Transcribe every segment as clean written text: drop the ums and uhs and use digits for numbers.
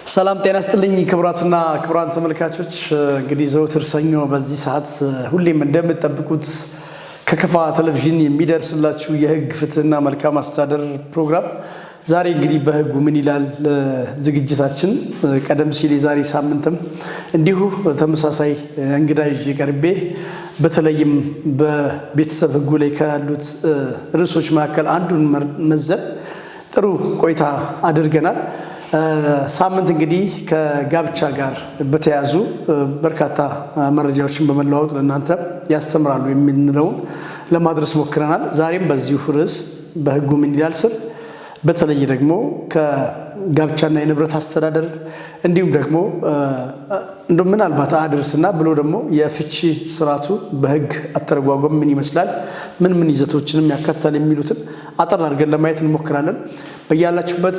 ሰላም ጤና ይስጥልኝ ክቡራትና ክቡራን ተመልካቾች እንግዲህ ዘወትር ሰኞ በዚህ ሰዓት ሁሌም እንደምትጠብቁት ከከፋ ቴሌቪዥን የሚደርስላችሁ የህግ ፍትህና መልካም አስተዳደር ፕሮግራም ዛሬ እንግዲህ በህጉ ምን ይላል ዝግጅታችን ቀደም ሲል የዛሬ ሳምንትም እንዲሁ ተመሳሳይ እንግዳ ይዤ ቀርቤ በተለይም በቤተሰብ ህጉ ላይ ካሉት ርዕሶች መካከል አንዱን መዘን ጥሩ ቆይታ አድርገናል። ሳምንት እንግዲህ ከጋብቻ ጋር በተያዙ በርካታ መረጃዎችን በመለዋወጥ ለእናንተ ያስተምራሉ የምንለውን ለማድረስ ሞክረናል። ዛሬም በዚሁ ርዕስ በህጉ ምን ይላል ስር በተለይ ደግሞ ከጋብቻና የንብረት አስተዳደር እንዲሁም ደግሞ እንደው ምናልባት አድርስና ብሎ ደግሞ የፍቺ ስርዓቱ በህግ አተረጓጎም ምን ይመስላል ምን ይዘቶችንም ያካትታል የሚሉትን አጠር አድርገን ለማየት እንሞክራለን። በያላችሁበት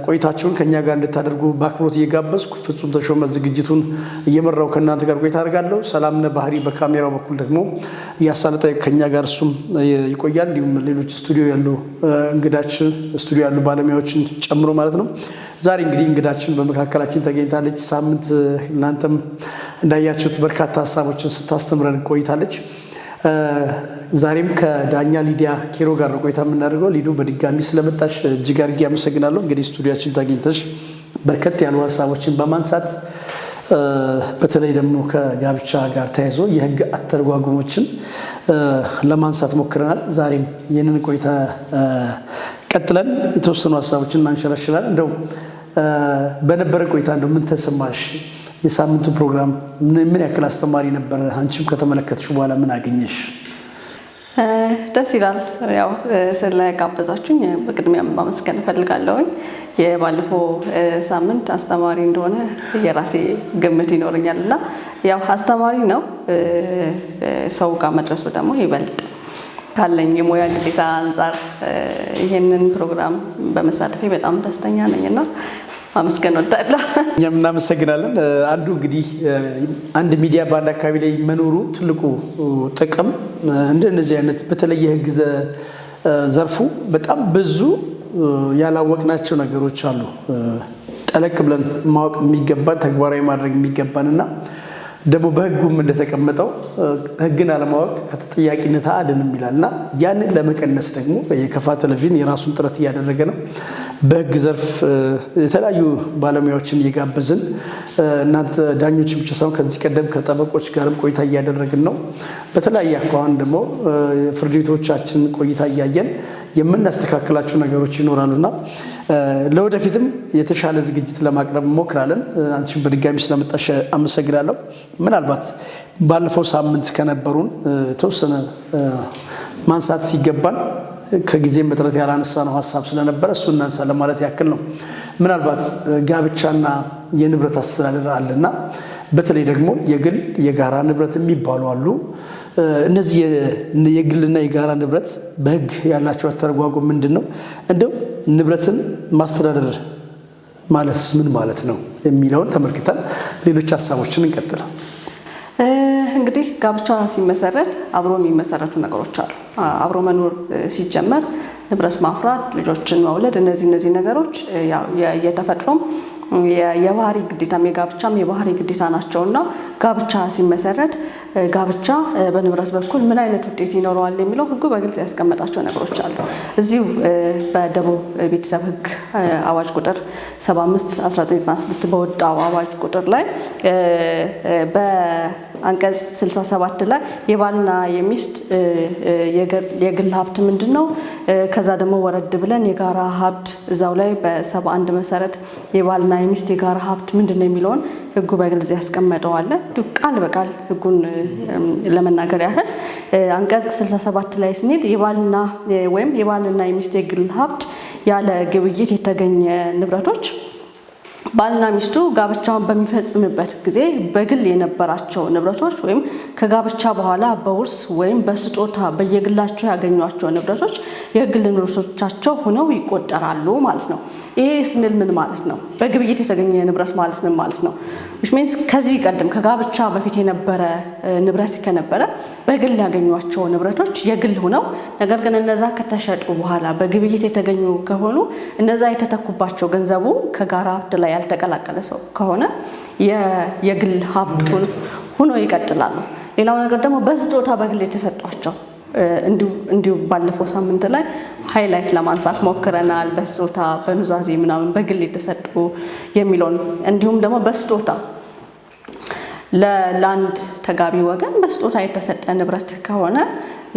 ቆይታችሁን ከኛ ጋር እንድታደርጉ በአክብሮት እየጋበዝኩ ፍጹም ተሾመ ዝግጅቱን እየመራው ከእናንተ ጋር ቆይታ አደርጋለሁ። ሰላምነህ ባህሪ በካሜራው በኩል ደግሞ እያሳለጠ ከኛ ጋር እሱም ይቆያል። እንዲሁም ሌሎች ስቱዲዮ ያሉ እንግዳችን ስቱዲዮ ያሉ ባለሙያዎችን ጨምሮ ማለት ነው። ዛሬ እንግዲህ እንግዳችን በመካከላችን ተገኝታለች። ሳምንት እናንተም እንዳያችሁት በርካታ ሀሳቦችን ስታስተምረን ቆይታለች። ዛሬም ከዳኛ ሊዲያ ኬሮ ጋር ቆይታ የምናደርገው። ሊዱ በድጋሚ ስለመጣሽ እጅግ አድርጌ አመሰግናለሁ። እንግዲህ ስቱዲያችን ተገኝተሽ በርከት ያሉ ሀሳቦችን በማንሳት በተለይ ደግሞ ከጋብቻ ጋር ተያይዞ የህግ አተረጓጎሞችን ለማንሳት ሞክረናል። ዛሬም ይህንን ቆይታ ቀጥለን የተወሰኑ ሀሳቦችን እናንሸራሽራለን። እንደው በነበረ ቆይታ እንደው ምን ተሰማሽ? የሳምንቱ ፕሮግራም ምን ያክል አስተማሪ ነበር? አንቺም ከተመለከትሽ በኋላ ምን አገኘሽ? ደስ ይላል። ያው ስለጋበዛችሁኝ በቅድሚያ ማመስገን እፈልጋለሁኝ። የባለፈው ሳምንት አስተማሪ እንደሆነ የራሴ ግምት ይኖረኛልና ያው አስተማሪ ነው። ሰው ጋር መድረሱ ደግሞ ይበልጥ ካለኝ የሙያ ግዴታ አንፃር ይሄንን ፕሮግራም በመሳተፌ በጣም ደስተኛ ነኝና ማመስገን ወዳለሁ። እኛም እናመሰግናለን። አንዱ እንግዲህ አንድ ሚዲያ በአንድ አካባቢ ላይ መኖሩ ትልቁ ጥቅም እንደነዚህ አይነት በተለየ ህግ ዘርፉ በጣም ብዙ ያላወቅናቸው ነገሮች አሉ። ጠለቅ ብለን ማወቅ የሚገባን ተግባራዊ ማድረግ የሚገባንና ደግሞ በህጉም እንደተቀመጠው ህግን አለማወቅ ከተጠያቂነት አያድንም ይላልና ያንን ለመቀነስ ደግሞ የከፋ ቴሌቪዥን የራሱን ጥረት እያደረገ ነው። በህግ ዘርፍ የተለያዩ ባለሙያዎችን እየጋበዝን እናንተ ዳኞች ብቻ ሳይሆን ከዚህ ቀደም ከጠበቆች ጋርም ቆይታ እያደረግን ነው። በተለያየ አኳኋን ደግሞ ፍርድ ቤቶቻችን ቆይታ እያየን የምናስተካክላቸው ነገሮች ይኖራሉና ለወደፊትም የተሻለ ዝግጅት ለማቅረብ እንሞክራለን። አንቺን በድጋሚ ስለመጣሽ አመሰግናለሁ። ምናልባት ባለፈው ሳምንት ከነበሩን የተወሰነ ማንሳት ሲገባን ከጊዜ መጥረት ያላነሳ ነው ሀሳብ ስለነበረ እሱ እናንሳ ለማለት ያክል ነው። ምናልባት ጋብቻና የንብረት አስተዳደር አለና በተለይ ደግሞ የግል የጋራ ንብረት የሚባሉ አሉ። እነዚህ የግልና የጋራ ንብረት በህግ ያላቸው አተረጓጎም ምንድነው? እንደው ንብረትን ማስተዳደር ማለትስ ምን ማለት ነው የሚለውን ተመልክተን ሌሎች ሀሳቦችን እንቀጥል። እንግዲህ ጋብቻ ሲመሰረት አብሮ የሚመሰረቱ ነገሮች አሉ። አብሮ መኖር ሲጀመር ንብረት ማፍራት፣ ልጆችን መውለድ፣ እነዚህ ነገሮች የተፈጥሮም የባህሪ ግዴታም የጋብቻም የባህሪ ግዴታ ናቸውና ጋብቻ ሲመሰረት ጋብቻ በንብረት በኩል ምን አይነት ውጤት ይኖረዋል የሚለው ህጉ በግልጽ ያስቀመጣቸው ነገሮች አሉ። እዚሁ በደቡብ ቤተሰብ ህግ አዋጅ ቁጥር 75/1996 በወጣው አዋጅ ቁጥር ላይ በአንቀጽ 67 ላይ የባልና የሚስት የግል ሀብት ምንድነው? ከዛ ደግሞ ወረድ ብለን የጋራ ሀብት እዛው ላይ በ71 መሰረት የባልና የሚስት የጋራ ሀብት ምንድነው የሚለውን ህጉ በግልጽ ያስቀመጠው አለ። ቃል በቃል ህጉን ለመናገር ያህል አንቀጽ 67 ላይ ስንሄድ የባልና የሚስት የግል ሀብት ያለ ግብይት የተገኘ ንብረቶች ባልና ሚስቱ ጋብቻውን በሚፈጽምበት ጊዜ በግል የነበራቸው ንብረቶች ወይም ከጋብቻ በኋላ በውርስ ወይም በስጦታ በየግላቸው ያገኟቸው ንብረቶች የግል ንብረቶቻቸው ሆነው ይቆጠራሉ ማለት ነው። ይሄ ስንል ምን ማለት ነው? በግብይት የተገኘ ንብረት ማለት ምን ማለት ነው? which means ከዚህ ቀደም ከጋብቻ በፊት የነበረ ንብረት ከነበረ በግል ያገኟቸው ንብረቶች የግል ሆነው ነገር ግን እነዛ ከተሸጡ በኋላ በግብይት የተገኙ ከሆኑ እነዛ የተተኩባቸው ገንዘቡ ከጋራ ሀብት ላይ ያልተቀላቀለ ሰው ከሆነ የግል ሀብት ሆኖ ይቀጥላሉ። ሌላው ነገር ደግሞ በስጦታ በግል የተሰጧቸው እንዲሁ ባለፈው ሳምንት ላይ ሃይላይት ለማንሳት ሞክረናል። በስጦታ በኑዛዜ ምናምን በግል የተሰጡ የሚለውን እንዲሁም ደግሞ በስጦታ ለአንድ ተጋቢ ወገን በስጦታ የተሰጠ ንብረት ከሆነ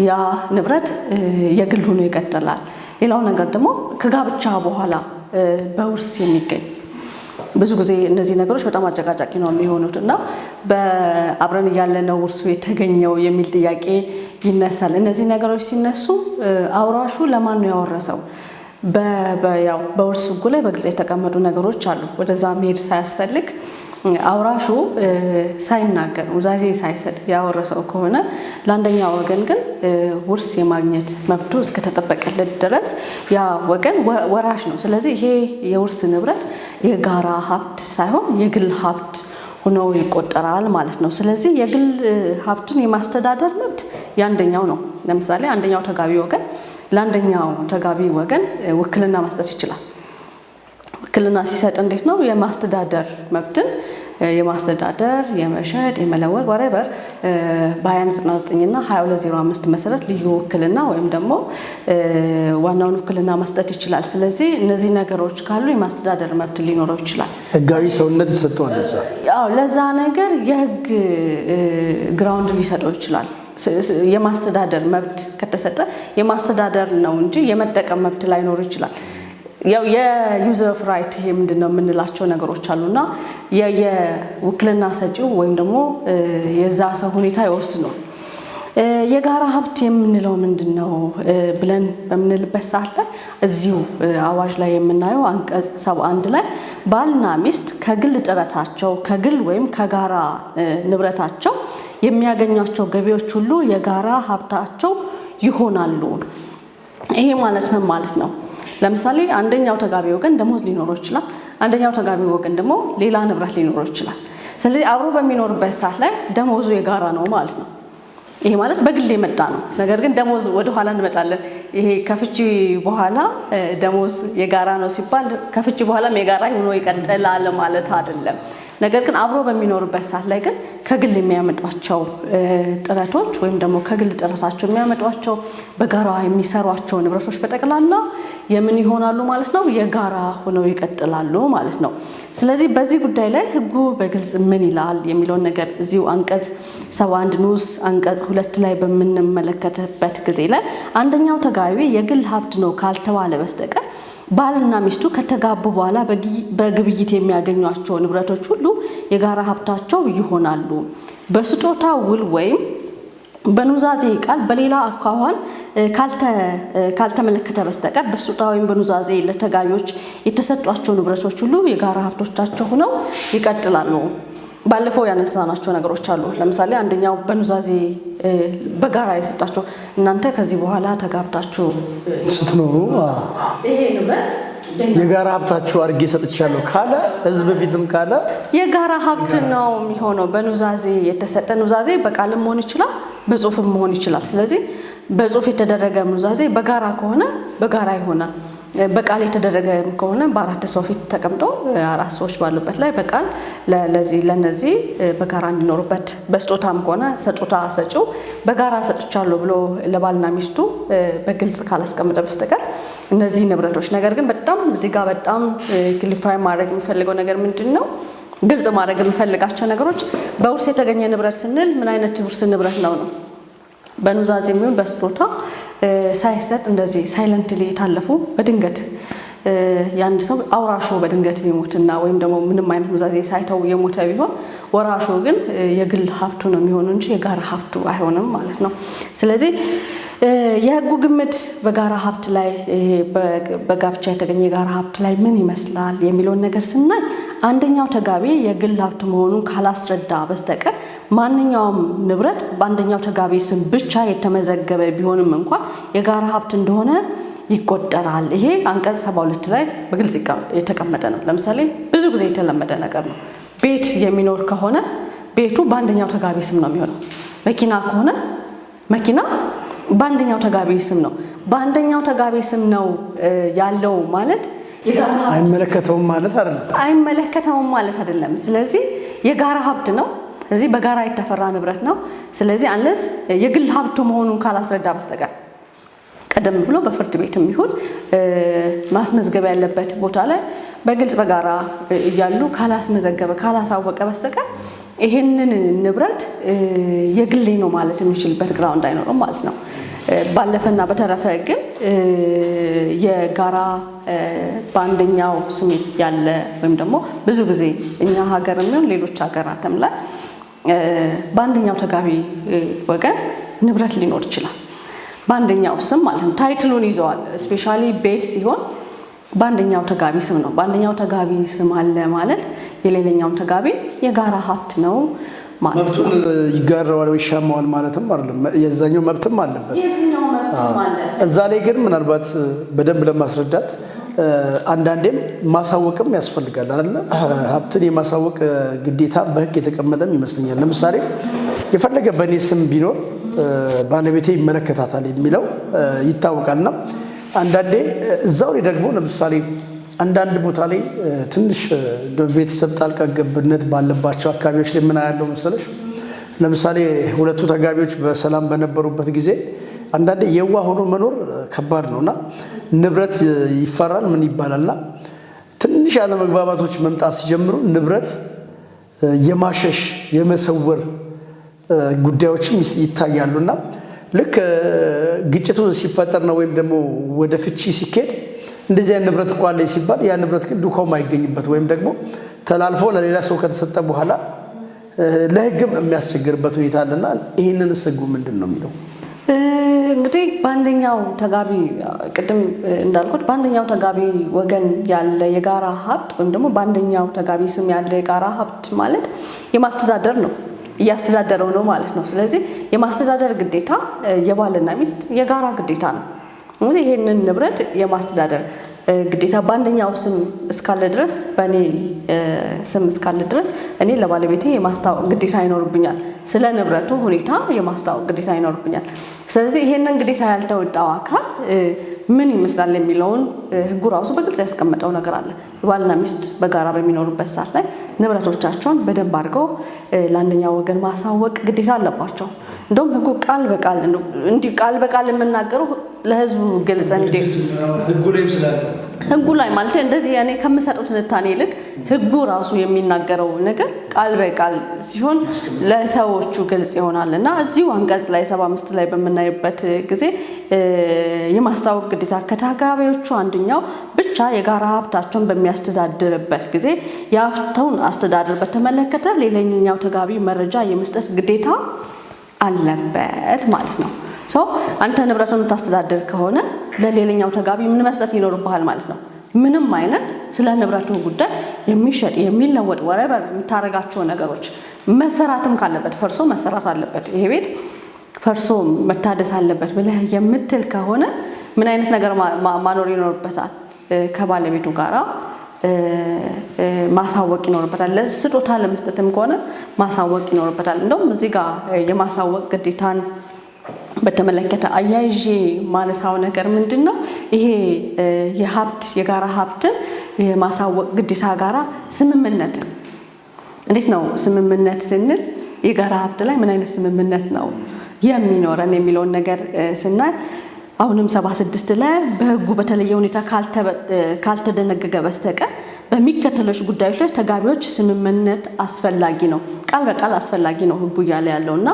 ያ ንብረት የግል ሆኖ ይቀጥላል። ሌላው ነገር ደግሞ ከጋብቻ በኋላ በውርስ የሚገኝ ብዙ ጊዜ እነዚህ ነገሮች በጣም አጨቃጫቂ ነው የሚሆኑት እና በአብረን እያለነው ውርሱ የተገኘው የሚል ጥያቄ ይነሳል። እነዚህ ነገሮች ሲነሱ አውራሹ ለማን ነው ያወረሰው? ያው በውርስ ሕጉ ላይ በግልጽ የተቀመጡ ነገሮች አሉ። ወደዛ መሄድ ሳያስፈልግ አውራሹ ሳይናገር ውዛዜ ሳይሰጥ ያወረሰው ከሆነ ለአንደኛው ወገን ግን ውርስ የማግኘት መብቱ እስከተጠበቀለት ድረስ ያ ወገን ወራሽ ነው። ስለዚህ ይሄ የውርስ ንብረት የጋራ ሀብት ሳይሆን የግል ሀብት ሆኖ ይቆጠራል ማለት ነው። ስለዚህ የግል ሀብቱን የማስተዳደር መብት ያንደኛው ነው። ለምሳሌ አንደኛው ተጋቢ ወገን ለአንደኛው ተጋቢ ወገን ውክልና መስጠት ይችላል። ውክልና ሲሰጥ እንዴት ነው? የማስተዳደር መብትን የማስተዳደር የመሸጥ የመለወጥ ወሬቨር በ2199 እና 2205 መሰረት ልዩ ውክልና ወይም ደግሞ ዋናውን ውክልና መስጠት ይችላል። ስለዚህ እነዚህ ነገሮች ካሉ የማስተዳደር መብት ሊኖረው ይችላል። ህጋዊ ሰውነት ይሰጠዋል። ለዛ ነገር የህግ ግራውንድ ሊሰጠው ይችላል። የማስተዳደር መብት ከተሰጠ የማስተዳደር ነው እንጂ የመጠቀም መብት ላይኖር ይችላል። ያው የዩዘር ኦፍ ራይት ይሄ ምንድነው የምንላቸው ነገሮች አሉና የውክልና ሰጪው ወይም ደግሞ የዛ ሰው ሁኔታ ይወስነው። የጋራ ሀብት የምንለው ምንድነው ብለን በምንልበት ሰዓት ላይ እዚሁ አዋጅ ላይ የምናየው አንቀጽ 71 ላይ ባልና ሚስት ከግል ጥረታቸው ከግል ወይም ከጋራ ንብረታቸው የሚያገኟቸው ገቢዎች ሁሉ የጋራ ሀብታቸው ይሆናሉ። ይሄ ማለት ምን ማለት ነው? ለምሳሌ አንደኛው ተጋቢ ወገን ደሞዝ ሊኖረው ይችላል። አንደኛው ተጋቢ ወገን ደግሞ ሌላ ንብረት ሊኖረው ይችላል። ስለዚህ አብሮ በሚኖርበት ሰዓት ላይ ደሞዙ የጋራ ነው ማለት ነው። ይሄ ማለት በግል የመጣ ነው። ነገር ግን ደሞዝ ወደ ኋላ እንመጣለን። ይሄ ከፍቺ በኋላ ደሞዝ የጋራ ነው ሲባል ከፍቺ በኋላም የጋራ ሆኖ ይቀጥላል ማለት አይደለም። ነገር ግን አብሮ በሚኖርበት ሰዓት ላይ ግን ከግል የሚያመጧቸው ጥረቶች ወይም ደግሞ ከግል ጥረታቸው የሚያመጧቸው በጋራ የሚሰሯቸው ንብረቶች በጠቅላላ የምን ይሆናሉ ማለት ነው? የጋራ ሆነው ይቀጥላሉ ማለት ነው። ስለዚህ በዚህ ጉዳይ ላይ ሕጉ በግልጽ ምን ይላል የሚለውን ነገር እዚሁ አንቀጽ 71 ንዑስ አንቀጽ 2 ላይ በምንመለከትበት ጊዜ ላይ አንደኛው ተጋቢ የግል ሀብት ነው ካልተባለ በስተቀር ባልና ሚስቱ ከተጋቡ በኋላ በግብይት የሚያገኟቸው ንብረቶች ሁሉ የጋራ ሀብታቸው ይሆናሉ። በስጦታ ውል ወይም በኑዛዜ ቃል በሌላ አኳኋን ካልተመለከተ በስተቀር በስጦታ ወይም በኑዛዜ ለተጋቢዎች የተሰጧቸው ንብረቶች ሁሉ የጋራ ሀብቶቻቸው ሆነው ይቀጥላሉ። ባለፈው ያነሳናቸው ነገሮች አሉ። ለምሳሌ አንደኛው በኑዛዜ በጋራ የሰጣቸው እናንተ ከዚህ በኋላ ተጋብታችሁ ስትኖሩ ይሄ ንብረት የጋራ ሀብታችሁ አድርጌ ሰጥቻለሁ ካለ ህዝብ ፊትም ካለ የጋራ ሀብት ነው የሚሆነው። በኑዛዜ የተሰጠ ኑዛዜ በቃልም መሆን ይችላል፣ በጽሁፍም መሆን ይችላል። ስለዚህ በጽሁፍ የተደረገ ኑዛዜ በጋራ ከሆነ በጋራ ይሆናል። በቃል የተደረገ ከሆነ በአራት ሰው ፊት ተቀምጦ አራት ሰዎች ባሉበት ላይ በቃል ለነዚህ በጋራ እንዲኖሩበት፣ በስጦታም ከሆነ ስጦታ ሰጪው በጋራ ሰጥቻለሁ ብሎ ለባልና ሚስቱ በግልጽ ካላስቀመጠ በስተቀር እነዚህ ንብረቶች ነገር ግን በጣም እዚህ ጋር በጣም ክሊፋይ ማድረግ የሚፈልገው ነገር ምንድነው? ግልጽ ማድረግ የሚፈልጋቸው ነገሮች በውርስ የተገኘ ንብረት ስንል ምን አይነት ውርስ ንብረት ነው? በኑዛዜ የሚሆን በስጦታ ሳይሰጥ እንደዚህ ሳይለንትሊ የታለፉ በድንገት ያን ሰው አውራሹ በድንገት ቢሞትና ወይም ደግሞ ምንም አይነት ኑዛዜ ሳይተው የሞተ ቢሆን ወራሹ ግን የግል ሀብቱ ነው የሚሆነው እንጂ የጋራ ሀብቱ አይሆንም ማለት ነው። ስለዚህ የህጉ ግምት በጋራ ሀብት ላይ በጋብቻ የተገኘ የጋራ ሀብት ላይ ምን ይመስላል የሚለውን ነገር ስናይ አንደኛው ተጋቢ የግል ሀብት መሆኑን ካላስረዳ በስተቀር ማንኛውም ንብረት በአንደኛው ተጋቢ ስም ብቻ የተመዘገበ ቢሆንም እንኳን የጋራ ሀብት እንደሆነ ይቆጠራል። ይሄ አንቀጽ 72 ላይ በግልጽ የተቀመጠ ነው። ለምሳሌ ብዙ ጊዜ የተለመደ ነገር ነው። ቤት የሚኖር ከሆነ ቤቱ በአንደኛው ተጋቢ ስም ነው የሚሆነው። መኪና ከሆነ መኪና በአንደኛው ተጋቢ ስም ነው። በአንደኛው ተጋቢ ስም ነው ያለው ማለት አይመለከተውም ማለት አይደለም። አይመለከተውም ማለት አይደለም። ስለዚህ የጋራ ሀብት ነው። ስለዚህ በጋራ የተፈራ ንብረት ነው። ስለዚህ አንለስ የግል ሀብቱ መሆኑን ካላስረዳ በስተቀር ቀደም ብሎ በፍርድ ቤትም ይሁን ማስመዝገብ ያለበት ቦታ ላይ በግልጽ በጋራ እያሉ ካላስመዘገበ ካላሳወቀ በስተቀር ይሄንን ንብረት የግሌ ነው ማለት የሚችልበት ግራውንድ አይኖርም ማለት ነው። ባለፈና በተረፈ ግን የጋራ በአንደኛው ስም ያለ ወይም ደግሞ ብዙ ጊዜ እኛ ሀገርም ይሁን ሌሎች ሀገራትም ላይ በአንደኛው ተጋቢ ወገን ንብረት ሊኖር ይችላል። በአንደኛው ስም ማለት ነው። ታይትሉን ይዘዋል። ስፔሻሊ ቤት ሲሆን በአንደኛው ተጋቢ ስም ነው። በአንደኛው ተጋቢ ስም አለ ማለት የሌላኛውም ተጋቢ የጋራ ሀብት ነው ማለት ነው። መብቱን ይጋራዋል ወይ ይሻማዋል ማለትም አይደለም። የዛኛው መብትም አለበት። የዚህኛው መብትም አለ። እዛ ላይ ግን ምናልባት በደንብ ለማስረዳት አንዳንዴም ማሳወቅም ያስፈልጋል አይደል? ሀብትን የማሳወቅ ግዴታ በሕግ የተቀመጠም ይመስለኛል። ለምሳሌ የፈለገ በእኔ ስም ቢኖር ባለቤቴ ይመለከታታል የሚለው ይታወቃልና አንዳንዴ እዛው ላይ ደግሞ ለምሳሌ አንዳንድ ቦታ ላይ ትንሽ ቤተሰብ ጣልቃ ገብነት ባለባቸው አካባቢዎች ላይ ምን ያለው መሰለሽ፣ ለምሳሌ ሁለቱ ተጋቢዎች በሰላም በነበሩበት ጊዜ አንዳንዴ የዋህ ሆኖ መኖር ከባድ ነውና ንብረት ይፈራል ምን ይባላልና ትንሽ ያለ መግባባቶች መምጣት ሲጀምሩ ንብረት የማሸሽ የመሰወር ጉዳዮችም ይታያሉና ልክ ግጭቱ ሲፈጠር ነው ወይም ደግሞ ወደ ፍቺ ሲኬድ እንደዚህ አይነት ንብረት እኮ አለ ሲባል ያ ንብረት ግን ዱካው ማይገኝበት ወይም ደግሞ ተላልፎ ለሌላ ሰው ከተሰጠ በኋላ ለሕግም የሚያስቸግርበት ሁኔታ አለና ይሄንን ሕጉ ምንድን ነው የሚለው? እንግዲህ በአንደኛው ተጋቢ ቅድም እንዳልኩት በአንደኛው ተጋቢ ወገን ያለ የጋራ ሀብት ወይም ደግሞ በአንደኛው ተጋቢ ስም ያለ የጋራ ሀብት ማለት የማስተዳደር ነው፣ እያስተዳደረው ነው ማለት ነው። ስለዚህ የማስተዳደር ግዴታ የባልና ሚስት የጋራ ግዴታ ነው። ስለዚህ ይሄንን ንብረት የማስተዳደር ግዴታ በአንደኛው ስም እስካለ ድረስ በእኔ ስም እስካለ ድረስ እኔ ለባለቤቴ የማስታወቅ ግዴታ ይኖርብኛል። ስለ ንብረቱ ሁኔታ የማስታወቅ ግዴታ ይኖርብኛል። ስለዚህ ይሄንን ግዴታ ያልተወጣው አካል ምን ይመስላል የሚለውን ሕጉ ራሱ በግልጽ ያስቀመጠው ነገር አለ። ባልና ሚስት በጋራ በሚኖሩበት ሰዓት ላይ ንብረቶቻቸውን በደንብ አድርገው ለአንደኛው ወገን ማሳወቅ ግዴታ አለባቸው። እንደውም ሕጉ ቃል በቃል እንዲህ ቃል በቃል የምናገረው ለሕዝቡ ግልጽ እንዴ ሕጉ ላይ ማለት እንደዚህ እኔ ከምሰጠው ትንታኔ ይልቅ ሕጉ ራሱ የሚናገረው ነገር ቃል በቃል ሲሆን ለሰዎቹ ግልጽ ይሆናልና እዚሁ አንቀጽ ላይ 75 ላይ በምናይበት ጊዜ የማስታወቅ ግዴታ ከተጋቢዎቹ አንደኛው ብቻ የጋራ ሀብታቸውን በሚያስተዳድርበት ጊዜ የሀብቱን አስተዳደር በተመለከተ ሌላኛው ተጋቢ መረጃ የመስጠት ግዴታ አለበት ማለት ነው። ሰው አንተ ንብረቱን የምታስተዳድር ከሆነ ለሌላኛው ተጋቢ ምን መስጠት ይኖርብሃል ማለት ነው። ምንም አይነት ስለ ንብረቱ ጉዳይ የሚሸጥ የሚለወጥ ወረበር የምታረጋቸው ነገሮች መሰራትም ካለበት ፈርሶ መሰራት አለበት፣ ይሄ ቤት ፈርሶ መታደስ አለበት ብለህ የምትል ከሆነ ምን አይነት ነገር ማኖር ይኖርበታል? ከባለቤቱ ጋራ ማሳወቅ ይኖርበታል። ለስጦታ ለመስጠትም ከሆነ ማሳወቅ ይኖርበታል። እንደውም እዚህ ጋር የማሳወቅ ግዴታን በተመለከተ አያይዤ ማነሳው ነገር ምንድነው? ይሄ የሀብት የጋራ ሀብትን የማሳወቅ ግዴታ ጋራ ስምምነት እንዴት ነው? ስምምነት ስንል የጋራ ሀብት ላይ ምን አይነት ስምምነት ነው የሚኖረን የሚለውን ነገር ስናይ አሁንም 76 ላይ በሕጉ በተለየ ሁኔታ ካልተደነገገ በስተቀር በሚከተሉት ጉዳዮች ላይ ተጋቢዎች ስምምነት አስፈላጊ ነው፣ ቃል በቃል አስፈላጊ ነው ሕጉ እያለ ያለውና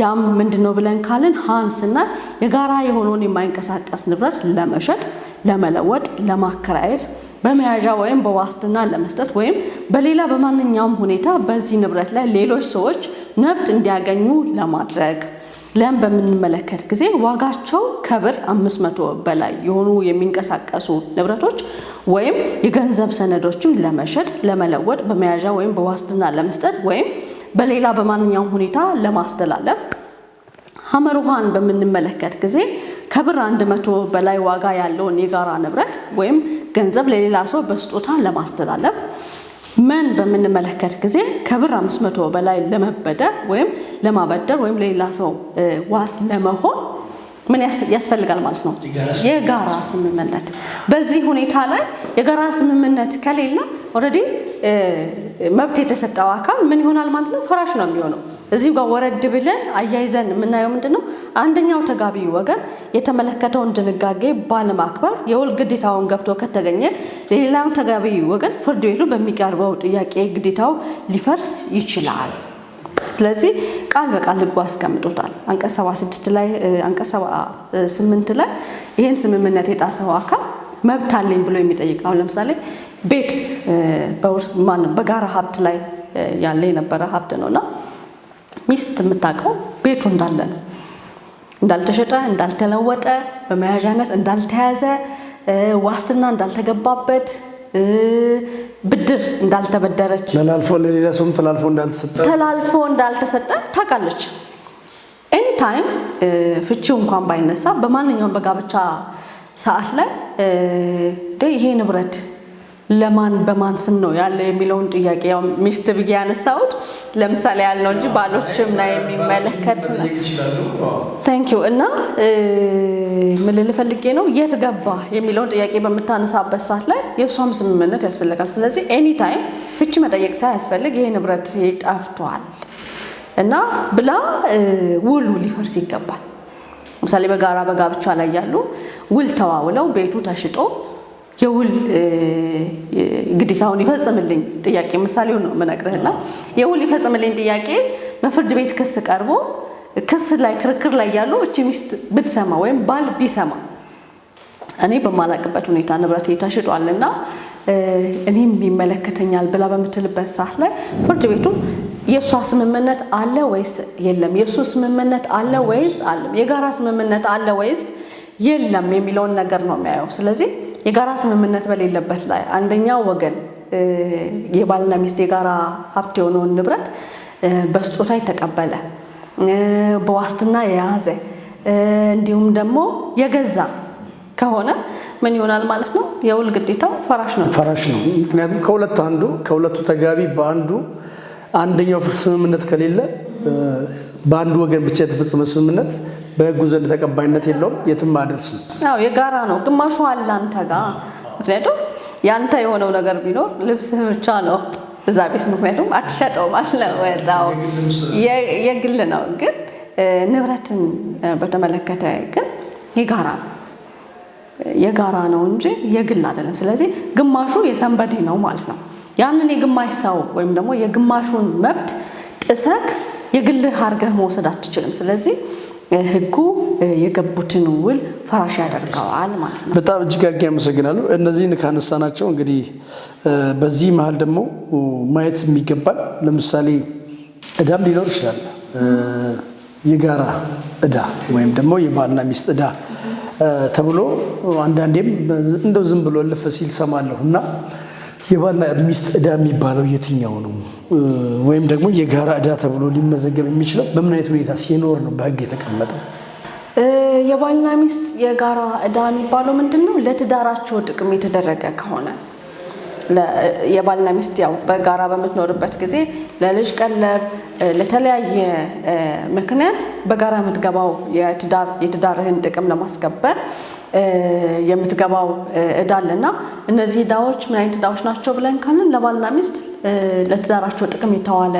ያም ምንድነው ብለን ካልን ሃንስና የጋራ የሆነውን የማይንቀሳቀስ ንብረት ለመሸጥ፣ ለመለወጥ፣ ለማከራየት በመያዣ ወይም በዋስትና ለመስጠት ወይም በሌላ በማንኛውም ሁኔታ በዚህ ንብረት ላይ ሌሎች ሰዎች መብት እንዲያገኙ ለማድረግ ለም በምንመለከት ጊዜ ዋጋቸው ከብር 500 በላይ የሆኑ የሚንቀሳቀሱ ንብረቶች ወይም የገንዘብ ሰነዶችን ለመሸጥ ለመለወጥ በመያዣ ወይም በዋስትና ለመስጠት ወይም በሌላ በማንኛውም ሁኔታ ለማስተላለፍ። ሐመሩሃን በምንመለከት ጊዜ ከብር 100 በላይ ዋጋ ያለውን የጋራ ንብረት ወይም ገንዘብ ለሌላ ሰው በስጦታ ለማስተላለፍ። መን በምንመለከት ጊዜ ከብር 500 በላይ ለመበደር ወይም ለማበደር ወይም ለሌላ ሰው ዋስ ለመሆን ምን ያስፈልጋል ማለት ነው? የጋራ ስምምነት። በዚህ ሁኔታ ላይ የጋራ ስምምነት ከሌለ ኦሬዲ መብት የተሰጠው አካል ምን ይሆናል ማለት ነው? ፈራሽ ነው የሚሆነው። እዚህ ጋር ወረድ ብለን አያይዘን የምናየው ምንድነው? አንደኛው ተጋቢ ወገን የተመለከተውን ድንጋጌ ባለማክበር የውል ግዴታውን ገብቶ ከተገኘ ሌላው ተጋቢ ወገን ፍርድ ቤቱ በሚቀርበው ጥያቄ ግዴታው ሊፈርስ ይችላል። ስለዚህ ቃል በቃል ሕጉ አስቀምጦታል። አንቀጽ 76 ላይ አንቀጽ 78 ላይ ይሄን ስምምነት የጣሰው አካል መብት አለኝ ብሎ የሚጠይቅ ነው። ለምሳሌ ቤት በጋራ ሀብት ላይ ያለ የነበረ ሀብት ነውና ሚስት የምታውቀው ቤቱ እንዳለ ነው፣ እንዳልተሸጠ፣ እንዳልተለወጠ፣ በመያዣነት እንዳልተያዘ፣ ዋስትና እንዳልተገባበት፣ ብድር እንዳልተበደረች፣ ለሌላ ሰውም ተላልፎ እንዳልተሰጠ ታውቃለች። ኤኒ ታይም ፍቺው እንኳን ባይነሳ በማንኛውም በጋብቻ ሰዓት ላይ ይሄ ንብረት ለማን በማን ስም ነው ያለ የሚለውን ጥያቄ ያው ሚስት ብዬ ያነሳሁት ለምሳሌ ያልነው እንጂ ባሎችም ላይ የሚመለከት ነው። ታንኪዩ። እና ምን ልፈልጌ ነው የት ገባ የሚለውን ጥያቄ በመታነሳበት ሰዓት ላይ የሷም ስምምነት ያስፈልጋል። ስለዚህ ኤኒ ታይም ፍቺ መጠየቅ ሳያስፈልግ ይሄ ንብረት ጠፍቷል እና ብላ ውሉ ሊፈርስ ይገባል። ለምሳሌ በጋራ በጋብቻ ላይ ያሉ ውል ተዋውለው ቤቱ ተሽጦ የውል ግዴታውን ይፈጽምልኝ ጥያቄ ምሳሌው ነው መነግረህና የውል ይፈጽምልኝ ጥያቄ በፍርድ ቤት ክስ ቀርቦ ክስ ላይ ክርክር ላይ ያሉ እቺ ሚስት ብትሰማ ወይም ባል ቢሰማ እኔ በማላቅበት ሁኔታ ንብረቴ ተሽጧልና እኔም ይመለከተኛል ብላ በምትልበት ሰዓት ላይ ፍርድ ቤቱ የሷ ስምምነት አለ ወይስ የለም፣ የሱ ስምምነት አለ ወይስ አለም፣ የጋራ ስምምነት አለ ወይስ የለም የሚለውን ነገር ነው የሚያየው። ስለዚህ የጋራ ስምምነት በሌለበት ላይ አንደኛው ወገን የባልና ሚስት የጋራ ሀብት የሆነውን ንብረት በስጦታ የተቀበለ በዋስትና የያዘ እንዲሁም ደግሞ የገዛ ከሆነ ምን ይሆናል ማለት ነው? የውል ግዴታው ፈራሽ ነው። ምክንያቱም ከሁለቱ ተጋቢ አንደኛው ስምምነት ከሌለ በአንዱ ወገን ብቻ የተፈጸመ ስምምነት በሕጉ ዘንድ ተቀባይነት የለውም፣ የትም አደርስም። አዎ የጋራ ነው። ግማሹ አለ አንተ ጋር። ምክንያቱም ያንተ የሆነው ነገር ቢኖር ልብስህ ብቻ ነው እዛ ቤት፣ ምክንያቱም አትሸጠው ማለት ነው። ወጣው የግል ነው። ግን ንብረትን በተመለከተ ግን የጋራ ነው እንጂ የግል አይደለም። ስለዚህ ግማሹ የሰንበዲ ነው ማለት ነው። ያንን የግማሽ ሰው ወይም ደግሞ የግማሹን መብት ጥሰክ የግልህ አድርገህ መውሰድ አትችልም። ስለዚህ ሕጉ የገቡትን ውል ፈራሽ ያደርገዋል ማለት ነው። በጣም እጅግ አድርጌ አመሰግናለሁ። እነዚህን ካነሳናቸው እንግዲህ በዚህ መሀል ደግሞ ማየት የሚገባል ለምሳሌ ዕዳም ሊኖር ይችላል። የጋራ ዕዳ ወይም ደግሞ የባልና ሚስት ዕዳ ተብሎ አንዳንዴም እንደው ዝም ብሎ ልፍ ሲል ሰማለሁ እና የባልና ሚስት ዕዳ የሚባለው የትኛው ነው? ወይም ደግሞ የጋራ ዕዳ ተብሎ ሊመዘገብ የሚችለው በምን አይነት ሁኔታ ሲኖር ነው በሕግ የተቀመጠው? የባልና ሚስት የጋራ ዕዳ የሚባለው ምንድነው? ለትዳራቸው ጥቅም የተደረገ ከሆነ የባልና ሚስት ያው በጋራ በምትኖርበት ጊዜ ለልጅ ቀለብ ለተለያየ ምክንያት በጋራ የምትገባው የትዳርህን ጥቅም ለማስከበር የምትገባው ዕዳ አለና እነዚህ ዕዳዎች ምን አይነት ዕዳዎች ናቸው ብለን ካልን ለባልና ሚስት ለትዳራቸው ጥቅም የተዋለ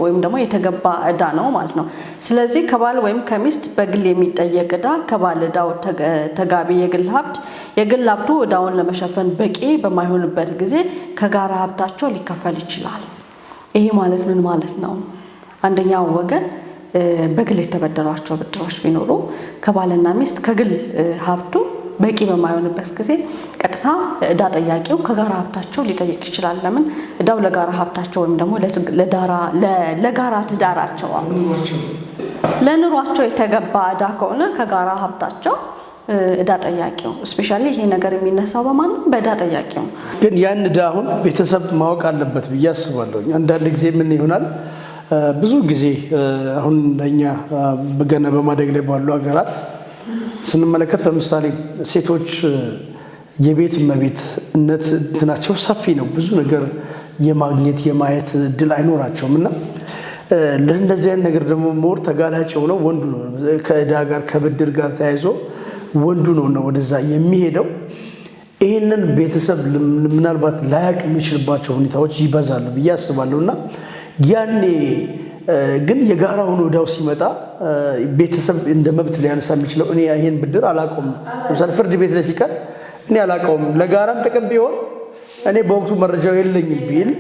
ወይም ደግሞ የተገባ ዕዳ ነው ማለት ነው። ስለዚህ ከባል ወይም ከሚስት በግል የሚጠየቅ ዕዳ ከባል ዕዳው ተጋቢ የግል ሀብቱ ዕዳውን ለመሸፈን በቂ በማይሆንበት ጊዜ ከጋራ ሀብታቸው ሊከፈል ይችላል። ይሄ ማለት ምን ማለት ነው? አንደኛው ወገን በግል የተበደሯቸው ብድሮች ቢኖሩ ከባልና ሚስት ከግል ሀብቱ በቂ በማይሆንበት ጊዜ ቀጥታ ዕዳ ጠያቂው ከጋራ ሀብታቸው ሊጠይቅ ይችላል። ለምን? ዕዳው ለጋራ ሀብታቸው ወይም ደግሞ ለጋራ ትዳራቸው ለኑሯቸው የተገባ ዕዳ ከሆነ ከጋራ ሀብታቸው ዕዳ ጠያቂው ስፔሻሊ ይሄ ነገር የሚነሳው በማን በዕዳ ጠያቂው ግን ያን ዕዳ አሁን ቤተሰብ ማወቅ አለበት ብዬ አስባለሁ። አንዳንድ ጊዜ ምን ይሆናል ብዙ ጊዜ አሁን ለኛ በገና በማደግ ላይ ባሉ ሀገራት ስንመለከት ለምሳሌ ሴቶች የቤት እመቤትነት እንትናቸው ሰፊ ነው። ብዙ ነገር የማግኘት የማየት እድል አይኖራቸውም እና ለእንደዚህ አይነት ነገር ደግሞ ሞር ተጋላጭ ሆነው ወንዱ ነው። ከዕዳ ጋር ከብድር ጋር ተያይዞ ወንዱ ነው ወደዛ የሚሄደው። ይህንን ቤተሰብ ምናልባት ላያቅ የሚችልባቸው ሁኔታዎች ይበዛሉ ብዬ አስባለሁ እና ያኔ ግን የጋራ ሆኖ ዕዳው ሲመጣ ቤተሰብ እንደ መብት ሊያነሳ የሚችለው እኔ ይሄን ብድር አላውቀውም፣ ለምሳሌ ፍርድ ቤት ላይ ሲቀር እኔ አላውቀውም ለጋራም ጥቅም ቢሆን እኔ በወቅቱ መረጃው የለኝም ቢል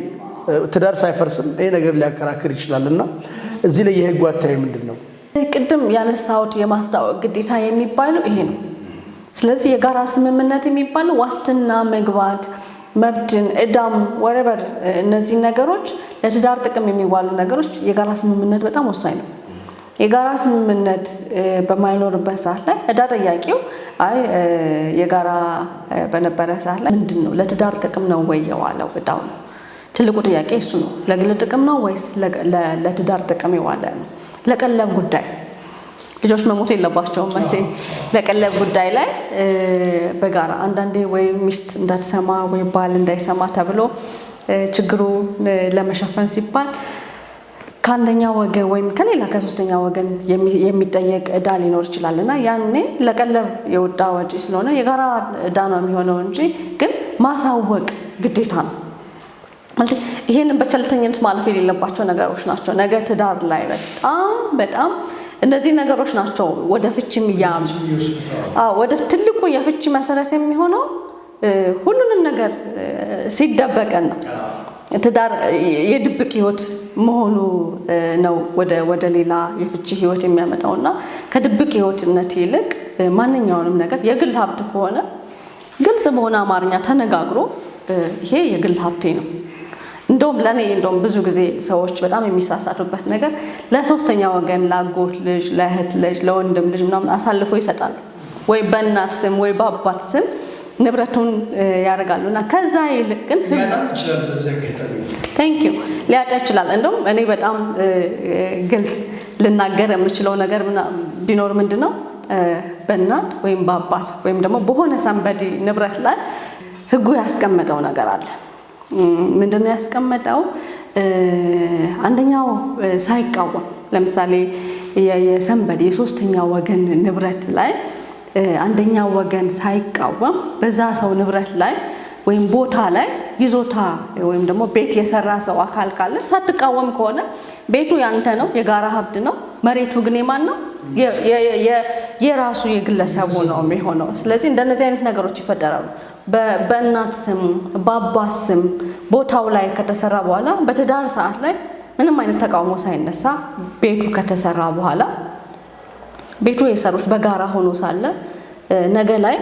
ትዳር ሳይፈርስም ይሄ ነገር ሊያከራክር ይችላልና እዚህ ላይ የህግ አታይ ምንድነው? ቅድም ያነሳውት የማስታወቅ ግዴታ የሚባለው ይሄ ነው። ስለዚህ የጋራ ስምምነት የሚባለው ዋስትና መግባት መብትን ዕዳም ወሬቨር እነዚህ ነገሮች ለትዳር ጥቅም የሚዋሉ ነገሮች የጋራ ስምምነት በጣም ወሳኝ ነው። የጋራ ስምምነት በማይኖርበት ሰዓት ላይ ዕዳ ጠያቂው አይ የጋራ በነበረ ሰዓት ላይ ምንድነው ለትዳር ጥቅም ነው ወይ የዋለው ዕዳው ነው። ትልቁ ጥያቄ እሱ ነው። ለግል ጥቅም ነው ወይስ ለትዳር ጥቅም የዋለ ነው? ለቀለብ ጉዳይ ልጆች መሞት የለባቸውም መቼ ለቀለብ ጉዳይ ላይ በጋራ አንዳንዴ ወይ ሚስት እንዳትሰማ ወይ ባል እንዳይሰማ ተብሎ ችግሩ ለመሸፈን ሲባል ከአንደኛ ወገን ወይም ከሌላ ከሶስተኛ ወገን የሚጠየቅ ዕዳ ሊኖር ይችላልና ያኔ ለቀለብ የወጣ ወጪ ስለሆነ የጋራ ዕዳ ነው የሚሆነው እንጂ ግን ማሳወቅ ግዴታ ነው። ማለት ይሄንን በቸልተኝነት ማለፍ የሌለባቸው ነገሮች ናቸው። ነገ ትዳር ላይ በጣም እነዚህ ነገሮች ናቸው ወደ ፍቺ ወደ ትልቁ የፍቺ መሰረት የሚሆነው ሁሉንም ነገር ሲደበቀን ነው። ትዳር የድብቅ ህይወት መሆኑ ነው ወደ ሌላ የፍቺ ህይወት የሚያመጣውና ከድብቅ ህይወትነት ይልቅ ማንኛውንም ነገር የግል ሀብት ከሆነ ግልጽ በሆነ አማርኛ ተነጋግሮ ይሄ የግል ሀብቴ ነው። እንደውም ብዙ ጊዜ ሰዎች በጣም የሚሳሳቱበት ነገር ለሶስተኛ ወገን ለአጎት ልጅ ለእህት ልጅ ለወንድም ልጅ ምናምን አሳልፎ ይሰጣሉ። ወይ በእናት ስም ወይ በአባት ስም ንብረቱን ያደርጋሉና ከዛ ይልቅ ግን ሊያጣ ይችላል። እንደውም እኔ በጣም ግልጽ ልናገር የምችለው ነገር ቢኖር ምንድነው በእናት ወይም በአባት ወይም ደግሞ በሆነ ሰንበዲ ንብረት ላይ ህጉ ያስቀመጠው ነገር አለ። ምንድነው ያስቀመጠው? አንደኛው ሳይቃወም ለምሳሌ የሰንበዲ የሶስተኛ ወገን ንብረት ላይ አንደኛው ወገን ሳይቃወም በዛ ሰው ንብረት ላይ ወይም ቦታ ላይ ይዞታ ወይም ደግሞ ቤት የሰራ ሰው አካል ካለ ሳትቃወም ከሆነ ቤቱ ያንተ ነው፣ የጋራ ሀብት ነው። መሬቱ ግን የማን ነው? የራሱ የግለሰቡ ነው የሚሆነው። ስለዚህ እንደነዚህ አይነት ነገሮች ይፈጠራሉ። በእናት ስም በአባት ስም ቦታው ላይ ከተሰራ በኋላ በትዳር ሰዓት ላይ ምንም አይነት ተቃውሞ ሳይነሳ ቤቱ ከተሰራ በኋላ ቤቱ የሰሩት በጋራ ሆኖ ሳለ ነገ ላይ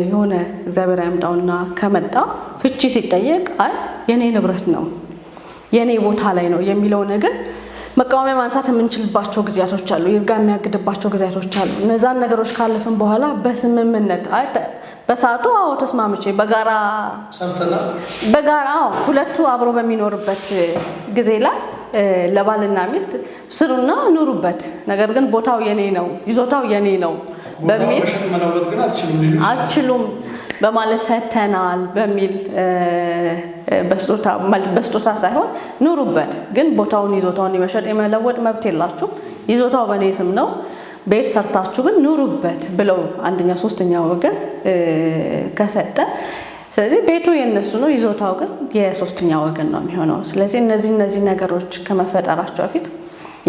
የሆነ እግዚአብሔር ያምጣውና ከመጣ ፍቺ ሲጠየቅ አይ የኔ ንብረት ነው የኔ ቦታ ላይ ነው የሚለው ነገር መቃወሚያ ማንሳት የምንችልባቸው ጊዜያቶች አሉ። ይርጋ የሚያግድባቸው ጊዜያቶች አሉ። እነዛን ነገሮች ካለፍን በኋላ በስምምነት አይ በሰዓቱ ተስማምቼ በጋራ ሁለቱ አብሮ በሚኖርበት ጊዜ ላይ ለባልና ሚስት ስሩና ኑሩበት፣ ነገር ግን ቦታው የኔ ነው ይዞታው የኔ ነው በሚል አትችሉም በማለት ሰተናል በሚል በስጦታ ሳይሆን ኑሩበት፣ ግን ቦታውን ይዞታውን የመሸጥ የመለወጥ መብት የላችሁ፣ ይዞታው በኔ ስም ነው፣ ቤት ሰርታችሁ ግን ኑሩበት ብለው አንደኛ ሶስተኛ ወገን ከሰጠ ስለዚህ ቤቱ የነሱ ነው፣ ይዞታው ግን የሶስተኛ ወገን ነው የሚሆነው። ስለዚህ እነዚህ ነገሮች ከመፈጠራቸው በፊት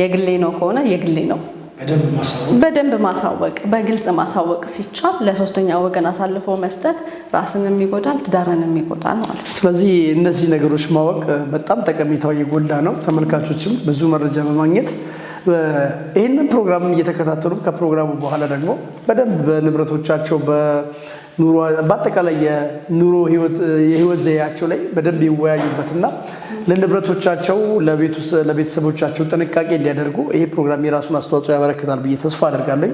የግሌ ነው ከሆነ የግሌ ነው በደንብ ማሳወቅ በግልጽ ማሳወቅ ሲቻል ለሶስተኛ ወገን አሳልፎ መስጠት ራስንም ይጎዳል ትዳርንም ይጎዳል ማለት ነው። ስለዚህ እነዚህ ነገሮች ማወቅ በጣም ጠቀሜታው የጎላ ነው። ተመልካቾችም ብዙ መረጃ በማግኘት ይህንን ፕሮግራም እየተከታተሉ ከፕሮግራሙ በኋላ ደግሞ በደንብ በንብረቶቻቸው በኑሮ በአጠቃላይ የኑሮ የህይወት ዘያቸው ላይ በደንብ ይወያዩበትና ለንብረቶቻቸው ለቤተሰቦቻቸው ጥንቃቄ እንዲያደርጉ ይሄ ፕሮግራም የራሱን አስተዋጽኦ ያበረክታል ብዬ ተስፋ አደርጋለሁ።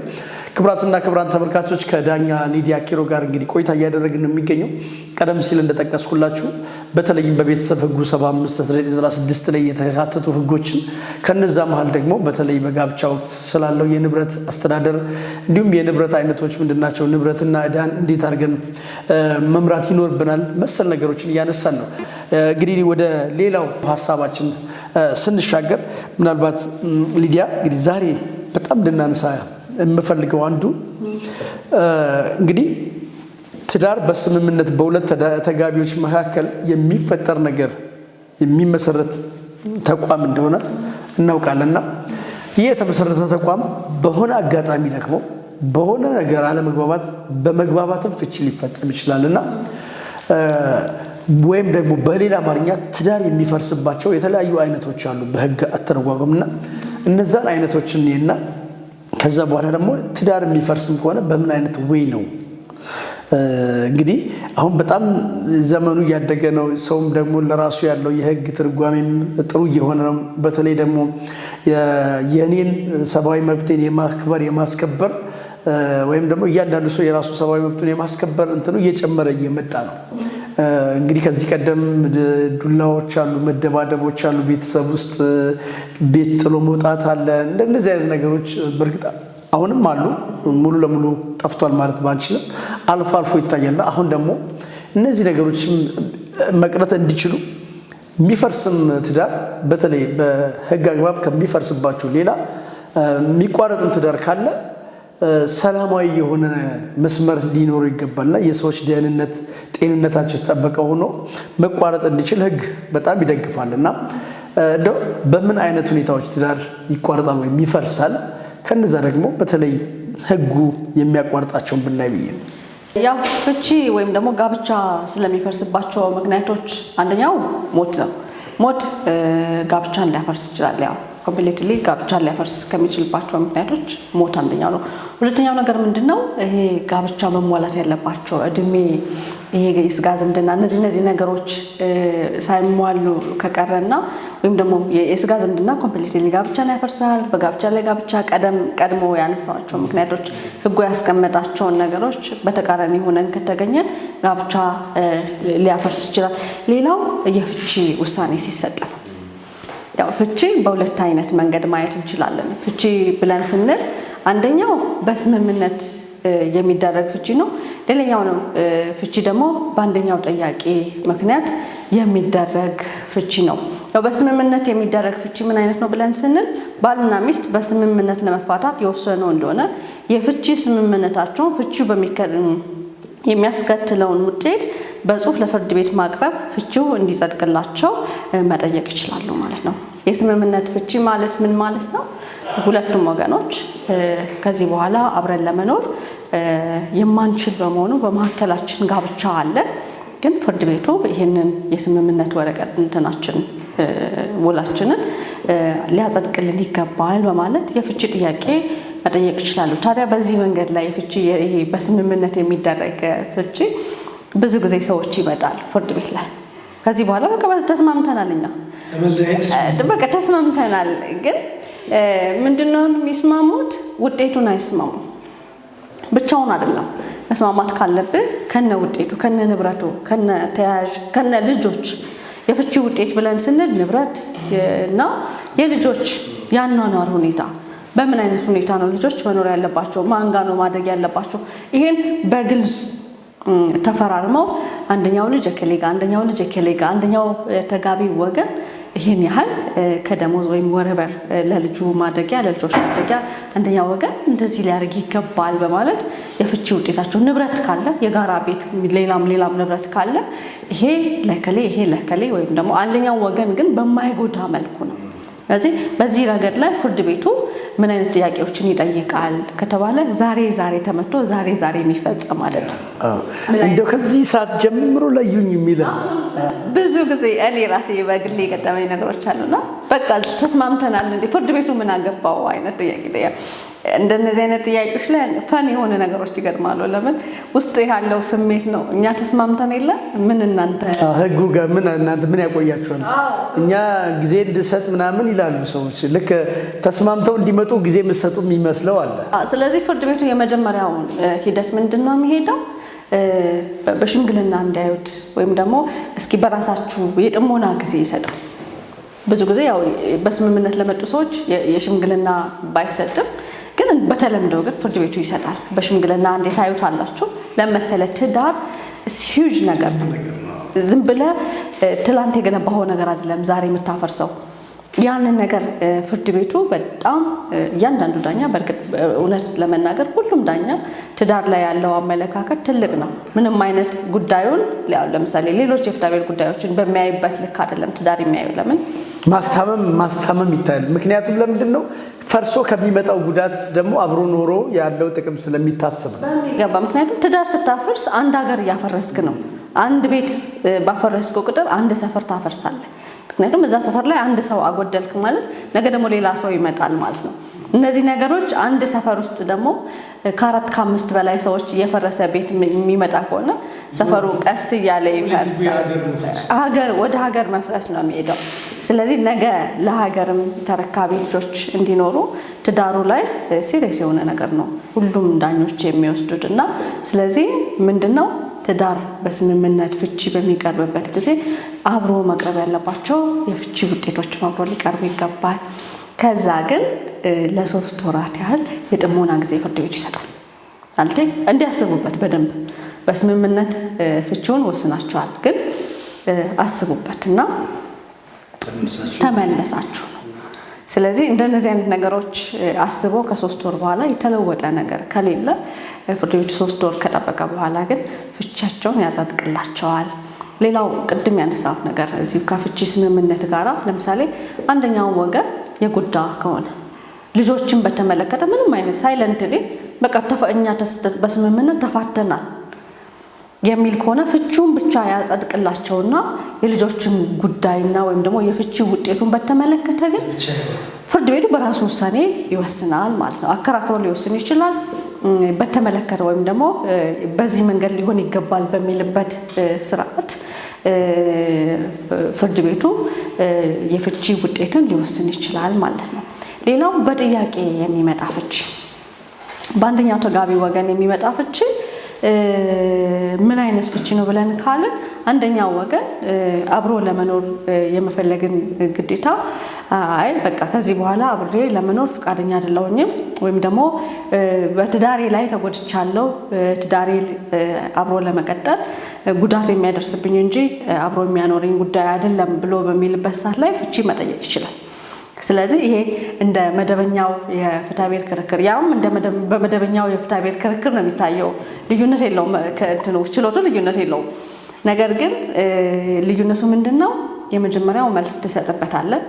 ክቡራትና ክቡራን ተመልካቾች ከዳኛ ሊዲያ ኪሮ ጋር እንግዲህ ቆይታ እያደረግን ነው የሚገኘው። ቀደም ሲል እንደጠቀስኩላችሁ በተለይም በቤተሰብ ህጉ 75/1996 ላይ የተካተቱ ህጎችን ከነዛ መሃል ደግሞ በተለይ በጋብቻ ወቅት ስላለው የንብረት አስተዳደር እንዲሁም የንብረት አይነቶች ምንድናቸው፣ ንብረትና ዕዳን እንዴት አድርገን መምራት ይኖርብናል መሰል ነገሮችን እያነሳን ነው። እንግዲህ ወደ ሌላው ሀሳባችን ስንሻገር ምናልባት ሊዲያ እንግዲህ ዛሬ በጣም እንድናነሳ የምፈልገው አንዱ እንግዲህ ትዳር በስምምነት በሁለት ተጋቢዎች መካከል የሚፈጠር ነገር የሚመሰረት ተቋም እንደሆነ እናውቃለንና ይህ የተመሰረተ ተቋም በሆነ አጋጣሚ ደግሞ በሆነ ነገር አለመግባባት በመግባባትም ፍቺ ሊፈጸም ይችላልና ወይም ደግሞ በሌላ አማርኛ ትዳር የሚፈርስባቸው የተለያዩ አይነቶች አሉ በህግ አተረጓጎምና እነዛን አይነቶችን እና ከዛ በኋላ ደግሞ ትዳር የሚፈርስም ከሆነ በምን አይነት ወይ ነው እንግዲህ አሁን በጣም ዘመኑ እያደገ ነው። ሰውም ደግሞ ለራሱ ያለው የህግ ትርጓሜም ጥሩ እየሆነ ነው። በተለይ ደግሞ የኔን ሰብአዊ መብቴን የማስከበር ወይም ደግሞ እያንዳንዱ ሰው የራሱ ሰብአዊ መብቱን የማስከበር እንትኑ እየጨመረ እየመጣ ነው። እንግዲህ ከዚህ ቀደም ዱላዎች አሉ፣ መደባደቦች አሉ፣ ቤተሰብ ውስጥ ቤት ጥሎ መውጣት አለ። እንደነዚህ አይነት ነገሮች በእርግጥ አሁንም አሉ፣ ሙሉ ለሙሉ ጠፍቷል ማለት ባንችልም አልፎ አልፎ ይታያልና አሁን ደግሞ እነዚህ ነገሮችም መቅረት እንዲችሉ የሚፈርስም ትዳር በተለይ በህግ አግባብ ከሚፈርስባቸው ሌላ የሚቋረጥም ትዳር ካለ ሰላማዊ የሆነ መስመር ሊኖረው ይገባልና የሰዎች ደህንነት ጤንነታቸው የተጠበቀ ሆኖ መቋረጥ እንዲችል ህግ በጣም ይደግፋልና እንደው በምን አይነት ሁኔታዎች ትዳር ይቋረጣል ወይም ይፈርሳል? ከነዛ ደግሞ በተለይ ህጉ የሚያቋርጣቸውን ብናይ ብዬ ነው። ያው ፍቺ ወይም ደግሞ ጋብቻ ስለሚፈርስባቸው ምክንያቶች አንደኛው ሞት ነው። ሞት ጋብቻን ሊያፈርስ ይችላል። ያው ኮምፕሊትሊ ጋብቻን ሊያፈርስ ከሚችልባቸው ምክንያቶች ሞት አንደኛው ነው። ሁለተኛው ነገር ምንድነው? ይሄ ጋብቻ መሟላት ያለባቸው እድሜ፣ ይሄ የስጋ ዝምድና እነዚህ ነገሮች ሳይሟሉ ከቀረና ወይም ደግሞ የስጋ ዝምድና ኮምፕሊትሊ ጋብቻን ያፈርሳል። በጋብቻ ላይ ጋብቻ ቀድሞ ያነሳቸው ምክንያቶች ህጉ ያስቀመጣቸውን ነገሮች በተቃራኒ ሆነን ከተገኘን ጋብቻ ሊያፈርስ ይችላል። ሌላው የፍቺ ውሳኔ ሲሰጥ ነው። ያው ፍቺ በሁለት አይነት መንገድ ማየት እንችላለን። ፍቺ ብለን ስንል አንደኛው በስምምነት የሚደረግ ፍቺ ነው። ሌላኛው ነው ፍቺ ደግሞ በአንደኛው ጠያቂ ምክንያት የሚደረግ ፍቺ ነው። ያው በስምምነት የሚደረግ ፍቺ ምን አይነት ነው ብለን ስንል ባልና ሚስት በስምምነት ለመፋታት የወሰኑ እንደሆነ የፍቺ ስምምነታቸውን ፍቺው የሚያስከትለውን ውጤት በጽሁፍ ለፍርድ ቤት ማቅረብ ፍቺው እንዲጸድቅላቸው መጠየቅ ይችላሉ ማለት ነው። የስምምነት ፍቺ ማለት ምን ማለት ነው? ሁለቱም ወገኖች ከዚህ በኋላ አብረን ለመኖር የማንችል በመሆኑ በመካከላችን ጋብቻ አለ፣ ግን ፍርድ ቤቱ ይሄንን የስምምነት ወረቀት ውላችንን ሊያጸድቅልን ይገባል በማለት የፍቺ ጥያቄ መጠየቅ ይችላሉ። ታዲያ በዚህ መንገድ ላይ የፍቺ ይሄ በስምምነት የሚደረግ ፍቺ ብዙ ጊዜ ሰዎች ይመጣል ፍርድ ቤት ላይ ከዚህ በኋላ በቃ ተስማምተናል፣ እኛ በቃ ተስማምተናል። ግን ምንድነው የሚስማሙት? ውጤቱን አይስማሙ። ብቻውን አይደለም መስማማት ካለብህ ከነ ውጤቱ ከነ ንብረቱ ከነ ተያያዥ ከነ ልጆች የፍቺ ውጤት ብለን ስንል ንብረት እና የልጆች ያኗኗር ሁኔታ በምን አይነት ሁኔታ ነው ልጆች መኖር ያለባቸው፣ ማን ጋር ነው ማደግ ያለባቸው፣ ይሄን በግልጽ ተፈራርመው አንደኛው ልጅ እከሌ ጋር አንደኛው ልጅ እከሌ ጋር አንደኛው ተጋቢ ወገን ይሄን ያህል ከደሞዝ ወይም ወረበር ለልጁ ማደጊያ ለልጆች ማደጊያ አንደኛው ወገን እንደዚህ ሊያደርግ ይገባል በማለት የፍቺ ውጤታቸው ንብረት ካለ የጋራ ቤት ሌላም ንብረት ካለ ይሄ ለከሌ ወይም ደግሞ አንደኛው ወገን ግን በማይጎዳ መልኩ ነው። ስለዚህ በዚህ ረገድ ላይ ፍርድ ቤቱ ምን አይነት ጥያቄዎችን ይጠይቃል ከተባለ ዛሬ ተመቶ ዛሬ የሚፈጸም አይደለም። እንደው ከዚህ ሰዓት ጀምሮ ለዩኝ የሚል ብዙ ጊዜ እኔ ራሴ በግሌ የገጠመኝ ነገሮች አሉና በቃ ተስማምተናል እንዴ ፍርድ ቤቱ ምን አገባው አይነት ጥያቄ እንደነዚህ አይነት ጥያቄዎች ላይ ፈን የሆነ ነገሮች ይገጥማሉ። ለምን ውስጥ ያለው ስሜት ነው። እኛ ተስማምተን የለ ምን እናንተ ህጉ ጋር ምን እናንተ ምን ያቆያችኋል? እኛ ጊዜ እንድሰጥ ምናምን ይላሉ ሰዎች። ልክ ተስማምተው እንዲመጡ ጊዜ የምትሰጡ የሚመስለው አለ። ስለዚህ ፍርድ ቤቱ የመጀመሪያውን ሂደት ምንድነው የሚሄደው በሽምግልና እንዳዩት ወይም ደግሞ እስኪ በራሳችሁ የጥሞና ጊዜ ይሰጣል። ብዙ ጊዜ ያው በስምምነት ለመጡ ሰዎች የሽምግልና ባይሰጥም ግን በተለምዶ ግን ፍርድ ቤቱ ይሰጣል። በሽምግልና እንዴት ታዩታላችሁ? ለመሰለ ትዳር ሂውጅ ነገር ነው። ዝም ብለህ ትላንት የገነባው ነገር አይደለም ዛሬ የምታፈርሰው። ያንን ነገር ፍርድ ቤቱ በጣም እያንዳንዱ ዳኛ በእርግጥ እውነት ለመናገር ሁሉም ዳኛ ትዳር ላይ ያለው አመለካከት ትልቅ ነው። ምንም አይነት ጉዳዩን ለምሳሌ ሌሎች የፍትሐብሔር ጉዳዮችን በሚያይበት ልክ አይደለም ትዳር የሚያየው። ለምን ማስታመም ይታያል። ምክንያቱም ለምንድን ነው ፈርሶ ከሚመጣው ጉዳት ደግሞ አብሮ ኖሮ ያለው ጥቅም ስለሚታሰብ ነው በሚገባ። ምክንያቱም ትዳር ስታፈርስ አንድ ሀገር እያፈረስክ ነው። አንድ ቤት ባፈረስኩ ቁጥር አንድ ሰፈር ታፈርሳለህ። ምክንያቱም እዛ ሰፈር ላይ አንድ ሰው አጎደልክ ማለት ነገ ደግሞ ሌላ ሰው ይመጣል ማለት ነው። እነዚህ ነገሮች አንድ ሰፈር ውስጥ ደግሞ ከ4 ከ5 በላይ ሰዎች እየፈረሰ ቤት የሚመጣ ከሆነ ሰፈሩ ቀስ እያለ ይፈርሳል። ወደ ሀገር መፍረስ ነው የሚሄደው። ስለዚህ ነገ ለሀገርም ተረካቢ ልጆች እንዲኖሩ ትዳሩ ላይ ሲሪየስ የሆነ ነገር ነው ሁሉም ዳኞች የሚወስዱት እና ስለዚህ ምንድነው ትዳር በስምምነት ፍቺ በሚቀርብበት ጊዜ አብሮ መቅረብ ያለባቸው የፍቺ ውጤቶች አብሮ ሊቀርቡ ይገባል። ከዛ ግን ለ3 ወራት ያህል የጥሞና ጊዜ ፍርድ ቤቱ ይሰጣል። አልቴ እንዲያስቡበት በደንብ በስምምነት ፍቺውን ወስናችኋል፣ ግን አስቡበትና ተመለሳችሁ ነው። ስለዚህ እንደነዚህ አይነት ነገሮች አስቦ ከ3 ወር በኋላ የተለወጠ ነገር ከሌለ ፍርድ ቤቱ 3 ወር ከጠበቀ በኋላ ግን ፍቻቸውን ያጸድቅላቸዋል። ሌላው ቅድም ያነሳሁት ነገር እዚሁ ከፍቺ ስምምነት ጋራ ለምሳሌ አንደኛው ወገን የጎዳ ከሆነ ልጆችን በተመለከተ ምንም አይነት ሳይለንትሊ በቃ እኛ በስምምነት ተፋተናል የሚል ከሆነ ፍቺውን ብቻ ያጸድቅላቸውና የልጆችን ጉዳይና ወይም ደግሞ የፍቺ ውጤቱን በተመለከተ ግን ፍርድ ቤቱ በራሱ ውሳኔ ይወስናል ማለት ነው። አከራክሮ ሊወስን ይችላል። በተመለከተ ወይም ደግሞ በዚህ መንገድ ሊሆን ይገባል በሚልበት ስርዓት ፍርድ ቤቱ የፍቺ ውጤትን ሊወስን ይችላል ማለት ነው። ሌላው በጥያቄ የሚመጣ ፍቺ፣ በአንደኛው ተጋቢ ወገን የሚመጣ ፍቺ ምን አይነት ፍቺ ነው ብለን ካልን አንደኛው ወገን አብሮ ለመኖር የመፈለግን ግዴታ አይ በቃ ከዚህ በኋላ አብሬ ለመኖር ፍቃደኛ አይደለሁኝም ወይም ደግሞ በትዳሬ ላይ ተጎድቻለሁ፣ ትዳሬ አብሮ ለመቀጠል ጉዳት የሚያደርስብኝ እንጂ አብሮ የሚያኖረኝ ጉዳይ አይደለም ብሎ በሚልበት ሰዓት ላይ ፍቺ መጠየቅ ይችላል። ስለዚህ ይሄ እንደ መደበኛው የፍትሐብሔር ክርክር ያውም በመደበኛው የፍትሐብሔር ክርክር ነው የሚታየው። ልዩነት የለውም፣ ችሎቱ ልዩነት የለውም። ነገር ግን ልዩነቱ ምንድነው? የመጀመሪያው መልስ ትሰጥበታለህ።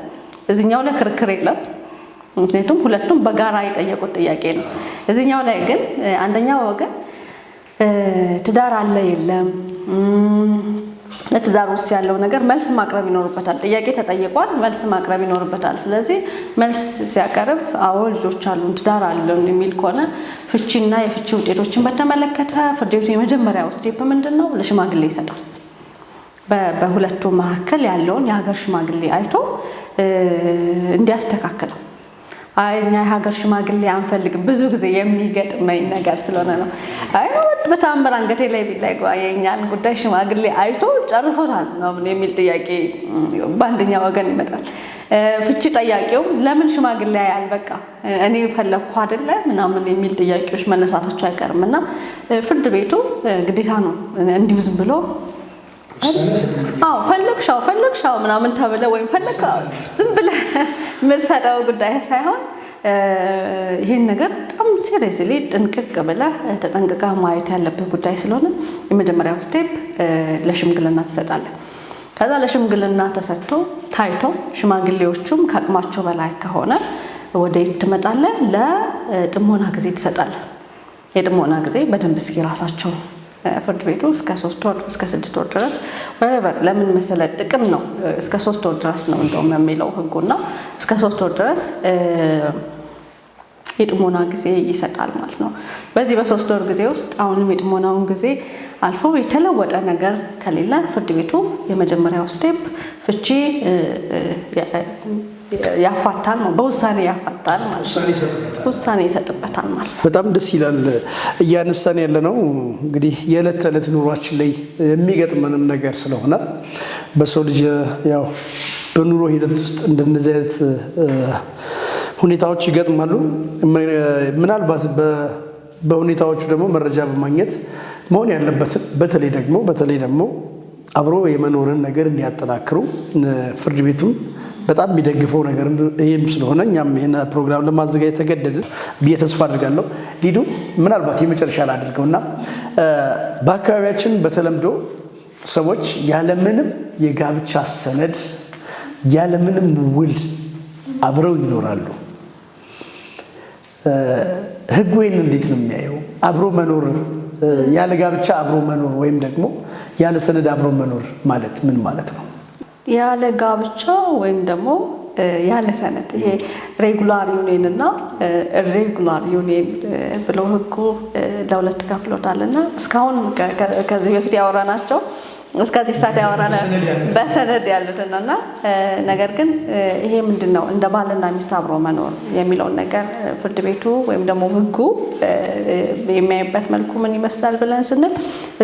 እዚህኛው ላይ ክርክር የለም፣ ምክንያቱም ሁለቱም በጋራ የጠየቁት ጥያቄ ነው። እዚህኛው ላይ ግን አንደኛው ወገን ትዳር አለ የለም ለትዳር ውስጥ ያለው ነገር መልስ ማቅረብ ይኖርበታል። ጥያቄ ተጠይቋል፣ መልስ ማቅረብ ይኖርበታል። ስለዚህ መልስ ሲያቀርብ አዎ ልጆች አሉን ትዳር አለን የሚል ከሆነ ፍቺና የፍቺ ውጤቶችን በተመለከተ ፍርድ ቤቱ የመጀመሪያው ስቴፕ ምንድነው? ለሽማግሌ ይሰጣል። በሁለቱ መካከል ያለውን የሀገር ሽማግሌ አይቶ እንዲያስተካክለው። እኛ የሀገር ሽማግሌ አንፈልግም ብዙ ጊዜ የሚገጥመኝ ነገር ስለሆነ ነው። በታምር አንገቴ ላይ ቢላይ የእኛን ጉዳይ ሽማግሌ አይቶ ጨርሶታል ነው የሚል ጥያቄ በአንደኛ ወገን ይመጣል። ፍቺ ጠያቂው ለምን ሽማግሌ ያያል በቃ እኔ ፈለግኩ አይደለ ምናምን የሚል ጥያቄዎች መነሳታቸው አይቀርም እና ፍርድ ቤቱ ግዴታ ነው እንዲሁ ዝም ብሎ ፈለግሻው ምናምን ተብለ ወይም ፈለግሻው ዝም ብለህ የምትሰጠው ጉዳይ ሳይሆን ይሄን ነገር በጣም ሲሪየስሊ ጥንቅቅ ብለህ ተጠንቅቀህ ማየት ያለብህ ጉዳይ ስለሆነ የመጀመሪያው ስቴፕ ለሽምግልና ትሰጣለህ። ከዛ ለሽምግልና ተሰጥቶ ታይቶ ሽማግሌዎቹም ከአቅማቸው በላይ ከሆነ ወደ ትመጣለህ። ለጥሞና ጊዜ ትሰጣለህ። የጥሞና ጊዜ በደንብ እስኪ ራሳቸው ፍርድ ቤቱ እስከ 3 ወር እስከ 6 ወር ድረስ ለምን መሰለ ጥቅም ነው። እስከ 3 ወር ድረስ ነው እንደውም የሚለው ህጉና እስከ 3 ወር ድረስ የጥሞና ጊዜ ይሰጣል ማለት ነው። በዚህ በ3 ወር ጊዜ ውስጥ አሁንም የጥሞናውን ጊዜ አልፎ የተለወጠ ነገር ከሌለ ፍርድ ቤቱ የመጀመሪያው ስቴፕ ፍቺ ያፋታል ነው፣ በውሳኔ ያፋታል ማለት ነው። ውሳኔ ይሰጥበታል ማለት ነው። በጣም ደስ ይላል። እያነሳን ያለነው እንግዲህ የዕለት ተዕለት ኑሯችን ላይ የሚገጥመንም ነገር ስለሆነ በሰው ልጅ ያው በኑሮ ሂደት ውስጥ እንደነዚህ አይነት ሁኔታዎች ይገጥማሉ። ምናልባት በሁኔታዎቹ ደግሞ መረጃ በማግኘት መሆን ያለበትን በተለይ ደግሞ አብሮ የመኖርን ነገር እንዲያጠናክሩ ፍርድ ቤቱም በጣም የሚደግፈው ነገር ይህም ስለሆነ እኛም ይህን ፕሮግራም ለማዘጋጀት ተገደድን ብዬ ተስፋ አድርጋለሁ። ሊዱ ምናልባት የመጨረሻ ላድርገውና በአካባቢያችን በተለምዶ ሰዎች ያለምንም የጋብቻ ሰነድ ያለምንም ውል አብረው ይኖራሉ። ህጉ ይህን እንዴት ነው የሚያየው? አብሮ መኖር ያለ ጋብቻ አብሮ መኖር ወይም ደግሞ ያለ ሰነድ አብሮ መኖር ማለት ምን ማለት ነው? ያለ ጋብቻ ወይም ደግሞ ያለ ሰነድ ይሄ ሬጉላር ዩኒየን እና ኢሬጉላር ዩኒየን ብለው ህጉ ለሁለት ከፍሎታልና እስካሁን ከዚህ በፊት ያወራናቸው እስከዚህ ሰዓት ያወራና በሰነድ ያሉትና ነገር ግን ይሄ ምንድነው እንደ ባልና ሚስት አብሮ መኖር የሚለውን ነገር ፍርድ ቤቱ ወይም ደግሞ ህጉ የሚያይበት መልኩ ምን ይመስላል ብለን ስንል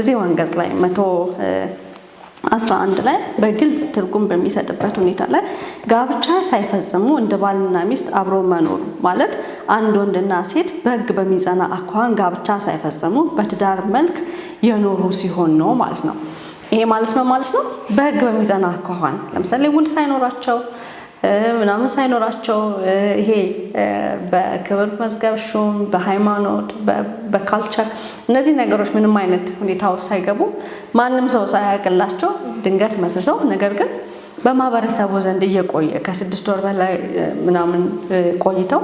እዚህ አንቀጽ ላይ 111 ላይ በግልጽ ትርጉም በሚሰጥበት ሁኔታ ላይ ጋብቻ ሳይፈጽሙ እንደ ባልና ሚስት አብሮ መኖር ማለት አንድ ወንድና ሴት በህግ በሚጸና አኳኋን ጋብቻ ሳይፈጽሙ በትዳር መልክ የኖሩ ሲሆን ነው ማለት ነው። ይሄ ማለት ነው በህግ በሚጸና አኳኋን ለምሳሌ ውል ሳይኖራቸው ምናምን ሳይኖራቸው ይሄ በክብር መዝገብ ሹም በሃይማኖት በካልቸር እነዚህ ነገሮች ምንም አይነት ሁኔታው ሳይገቡ ማንም ሰው ሳያውቅላቸው ድንገት መስርተው ነገር ግን በማህበረሰቡ ዘንድ እየቆየ ከ6 ወር በላይ ምናምን ቆይተው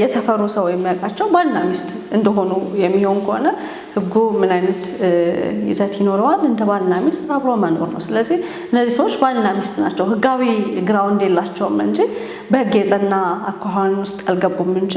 የሰፈሩ ሰው የሚያውቃቸው ባልና ሚስት እንደሆኑ የሚሆን ከሆነ ህጉ ምን አይነት ይዘት ይኖረዋል? እንደ ባልና ሚስት አብሮ መኖር ነው። ስለዚህ እነዚህ ሰዎች ባልና ሚስት ናቸው። ህጋዊ ግራውንድ የላቸውም እንጂ በህግ የጸና አኳኋን ውስጥ አልገቡም እንጂ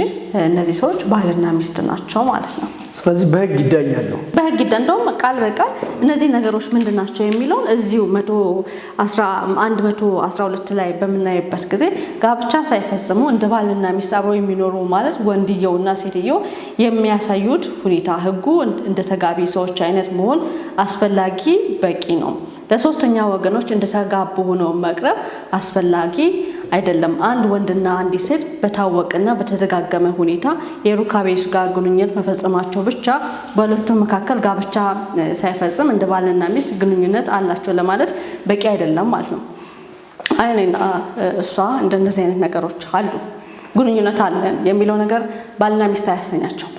እነዚህ ሰዎች ባልና ሚስት ናቸው ማለት ነው። ስለዚህ በህግ ይዳኛሉ። በህግ እንደውም ቃል በቃል እነዚህ ነገሮች ምንድናቸው የሚለውን እዚሁ 112 ላይ በምናይበት ጊዜ ጋብቻ ሳይፈጽሙ እንደ ባልና ሚስት አብረው የሚኖሩ ማለት ወንድየውና ሴትየው የሚያሳዩት ሁኔታ ህጉ እንደ ተጋቢ ሰዎች አይነት መሆን አስፈላጊ በቂ ነው። ለሶስተኛ ወገኖች እንደተጋቡ ሆነው መቅረብ አስፈላጊ አይደለም። አንድ ወንድና አንዲት ሴት በታወቀና በተደጋገመ ሁኔታ የሩካቤ ሥጋ ግንኙነት መፈጸማቸው ብቻ በሁለቱም መካከል ጋብቻ ሳይፈጽም እንደ ባልና ሚስት ግንኙነት አላቸው ለማለት በቂ አይደለም ማለት ነው። አይኔና እሷ እንደነዚህ አይነት ነገሮች አሉ ግንኙነት አለን የሚለው ነገር ባልና ሚስት አያሰኛቸው።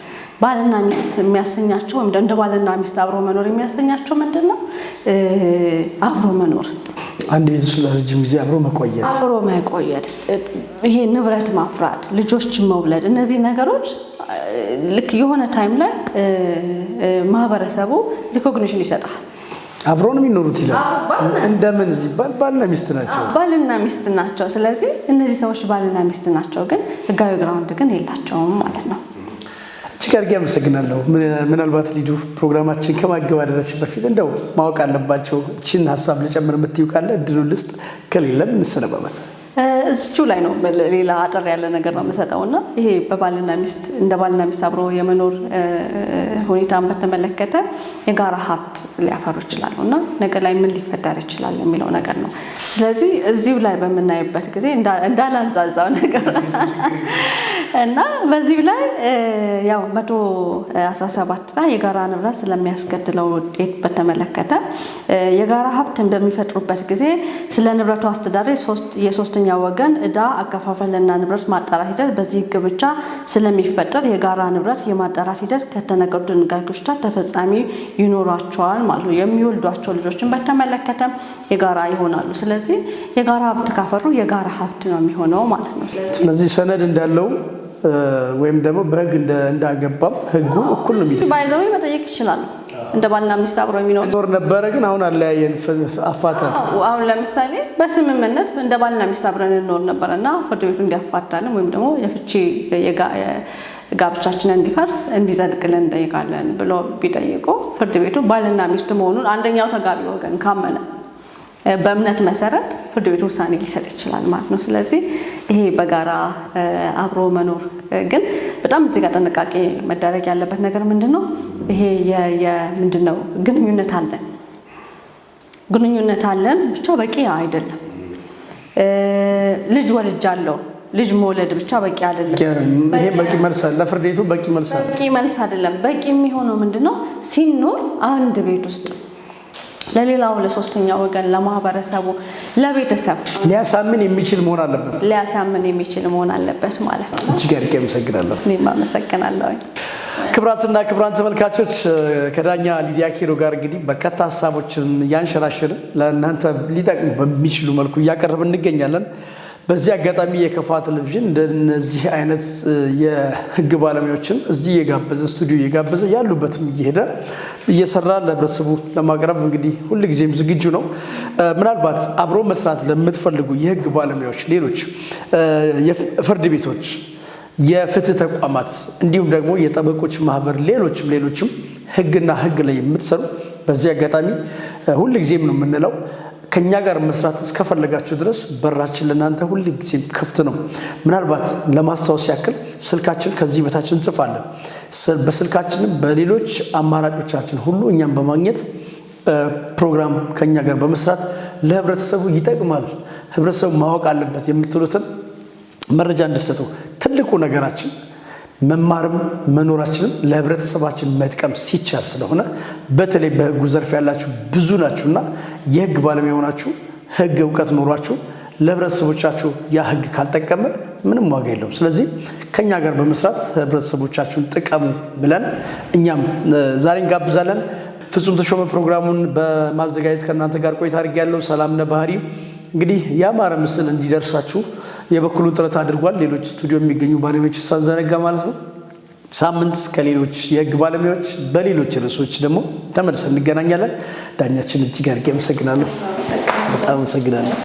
ባልና ሚስት የሚያሰኛቸው እንደ ባልና ሚስት አብሮ መኖር የሚያሰኛቸው ምንድነው? አብሮ መኖር፣ አንድ ቤት ውስጥ ለረጅም ጊዜ አብሮ መቆየት፣ ይሄ ንብረት ማፍራት፣ ልጆችን መውለድ፣ እነዚህ ነገሮች ልክ የሆነ ታይም ላይ ማህበረሰቡ ሪኮግኒሽን ይሰጣል። አብሮ ነው የሚኖሩት ይላል። እንደምን ሲባል ባልና ሚስት ናቸው። ስለዚህ እነዚህ ሰዎች ባልና ሚስት ናቸው፣ ግን ህጋዊ ግራውንድ ግን የላቸውም ማለት ነው። እጅግ አድርጌ አመሰግናለሁ። ምናልባት ሊዱ ፕሮግራማችን ከማገባደዳችን በፊት እንደው ማወቅ አለባቸው እቺን ሀሳብ ልጨምር የምትይው ካለ እድሉን ልስጥ፣ ከሌለም እንሰነባበት። እዚሁ ላይ ነው ሌላ አጠር ያለ ነገር ነው የምሰጠውና ይሄ በባልና ሚስት እንደ ባልና ሚስት አብሮ የመኖር ሁኔታን በተመለከተ የጋራ ሀብት ሊያፈሩ ይችላሉና ነገ ላይ ምን ሊፈጠር ይችላል የሚለው ነገር ነው። ስለዚህ እዚሁ ላይ በምናይበት ጊዜ እንዳላንዛዛው ነገር እና በዚሁ ላይ ያው 117 ላይ የጋራ ንብረት ስለሚያስገድለው ውጤት በተመለከተ የጋራ ሀብትን በሚፈጥሩበት ጊዜ ስለ ንብረቱ አስተዳደር የሶስተኛ ወገን ዕዳ አከፋፈልና ንብረት ማጣራት ሂደት በዚህ ህግ ብቻ ስለሚፈጠር የጋራ ንብረት የማጣራት ሂደት ከተነገሩ ድንጋጌዎች ጋር ተፈጻሚ ይኖራቸዋል ማለት ነው። የሚወልዷቸው ልጆችን በተመለከተ የጋራ ይሆናሉ። ስለዚህ የጋራ ሀብት ካፈሩ የጋራ ሀብት ነው የሚሆነው ማለት ነው። ስለዚህ ሰነድ እንዳለው ወይም ደግሞ በህግ እንዳገባም ህጉ እኩል ነው የሚደረገው። ባይዘው መጠየቅ ይችላሉ። እንደ ባልና ሚስት አብረው የሚኖር ነበር። ግን አሁን አለያየን አፋታን። አሁን ለምሳሌ በስምምነት እንደ ባልና ሚስት አብረን እንኖር ነበርና ፍርድ ቤቱ እንዲያፋታልን ወይም ደግሞ የፍቺ ጋብቻችንን እንዲፈርስ እንዲጸድቅልን እንጠይቃለን ብሎ ቢጠይቁ ፍርድ ቤቱ ባልና ሚስት መሆኑን አንደኛው ተጋቢ ወገን ካመነ በእምነት መሰረት ፍርድ ቤቱ ውሳኔ ሊሰጥ ይችላል ማለት ነው። ስለዚህ ይሄ በጋራ አብሮ መኖር ግን በጣም እዚህ ጋር ጥንቃቄ መደረግ ያለበት ነገር ምንድነው? ይሄ ምንድነው ግንኙነት አለን ብቻ በቂ አይደለም። ልጅ ወልጃለሁ ልጅ መውለድ ብቻ በቂ አይደለም። ይሄ በቂ መልስ ለፍርድ ቤቱ በቂ መልስ አይደለም። በቂ የሚሆነው ምንድነው? ሲኖር አንድ ቤት ውስጥ ለሌላው ለሶስተኛ ወገን ለማህበረሰቡ ለቤተሰብ ሊያሳምን የሚችል መሆን አለበት ማለት ነው። እጅግ አድርጌ አመሰግናለሁ። እኔም አመሰግናለሁ። ክቡራትና ክቡራን ተመልካቾች ከዳኛ ሊዲያ ኪሮ ጋር እንግዲህ በርካታ ሀሳቦችን ያንሸራሽርን ለእናንተ ሊጠቅሙ በሚችሉ መልኩ እያቀረብን እንገኛለን። በዚህ አጋጣሚ የከፋ ቴሌቪዥን እንደነዚህ አይነት የህግ ባለሙያዎችን እዚህ የጋበዘ ስቱዲዮ የጋበዘ ያሉበትም እየሄደ እየሰራ ለህብረተሰቡ ለማቅረብ እንግዲህ ሁልጊዜም ዝግጁ ነው። ምናልባት አብሮ መስራት ለምትፈልጉ የህግ ባለሙያዎች፣ ሌሎች የፍርድ ቤቶች፣ የፍትህ ተቋማት እንዲሁም ደግሞ የጠበቆች ማህበር ሌሎችም ህግና ህግ ላይ የምትሰሩ በዚህ አጋጣሚ ሁልጊዜም ነው የምንለው ከኛ ጋር መስራት እስከፈለጋችሁ ድረስ በራችን ለናንተ ሁልጊዜም ክፍት ነው። ምናልባት ለማስታወስ ያክል ስልካችን ከዚህ በታች እንጽፋለን። በስልካችንም በሌሎች አማራጮቻችን ሁሉ እኛም በማግኘት ፕሮግራም ከኛ ጋር በመስራት ለህብረተሰቡ ይጠቅማል፣ ህብረተሰቡ ማወቅ አለበት የምትሉትን መረጃ እንድትሰጡ ትልቁ ነገራችን መማርም መኖራችንም ለህብረተሰባችን መጥቀም ሲቻል ስለሆነ በተለይ በህጉ ዘርፍ ያላችሁ ብዙ ናችሁና የህግ ባለሙያ ሆናችሁ ህግ እውቀት ኖሯችሁ ለህብረተሰቦቻችሁ ያ ህግ ካልጠቀመ ምንም ዋጋ የለውም። ስለዚህ ከኛ ጋር በመስራት ህብረተሰቦቻችሁን ጥቀሙ ብለን እኛም ዛሬ እንጋብዛለን። ፍጹም ተሾመ ፕሮግራሙን በማዘጋጀት ከእናንተ ጋር ቆይታ አድርጌያለሁ። ሰላምነህ ባህሪ እንግዲህ ያማረ ምስል እንዲደርሳችሁ የበኩሉን ጥረት አድርጓል። ሌሎች ስቱዲዮ የሚገኙ ባለሙያዎች ሳንዘነጋ ማለት ነው። ሳምንት ከሌሎች የህግ ባለሙያዎች በሌሎች ርዕሶች ደግሞ ተመልሰን እንገናኛለን። ዳኛችን እጅግ አድርጌ አመሰግናለሁ። በጣም አመሰግናለሁ።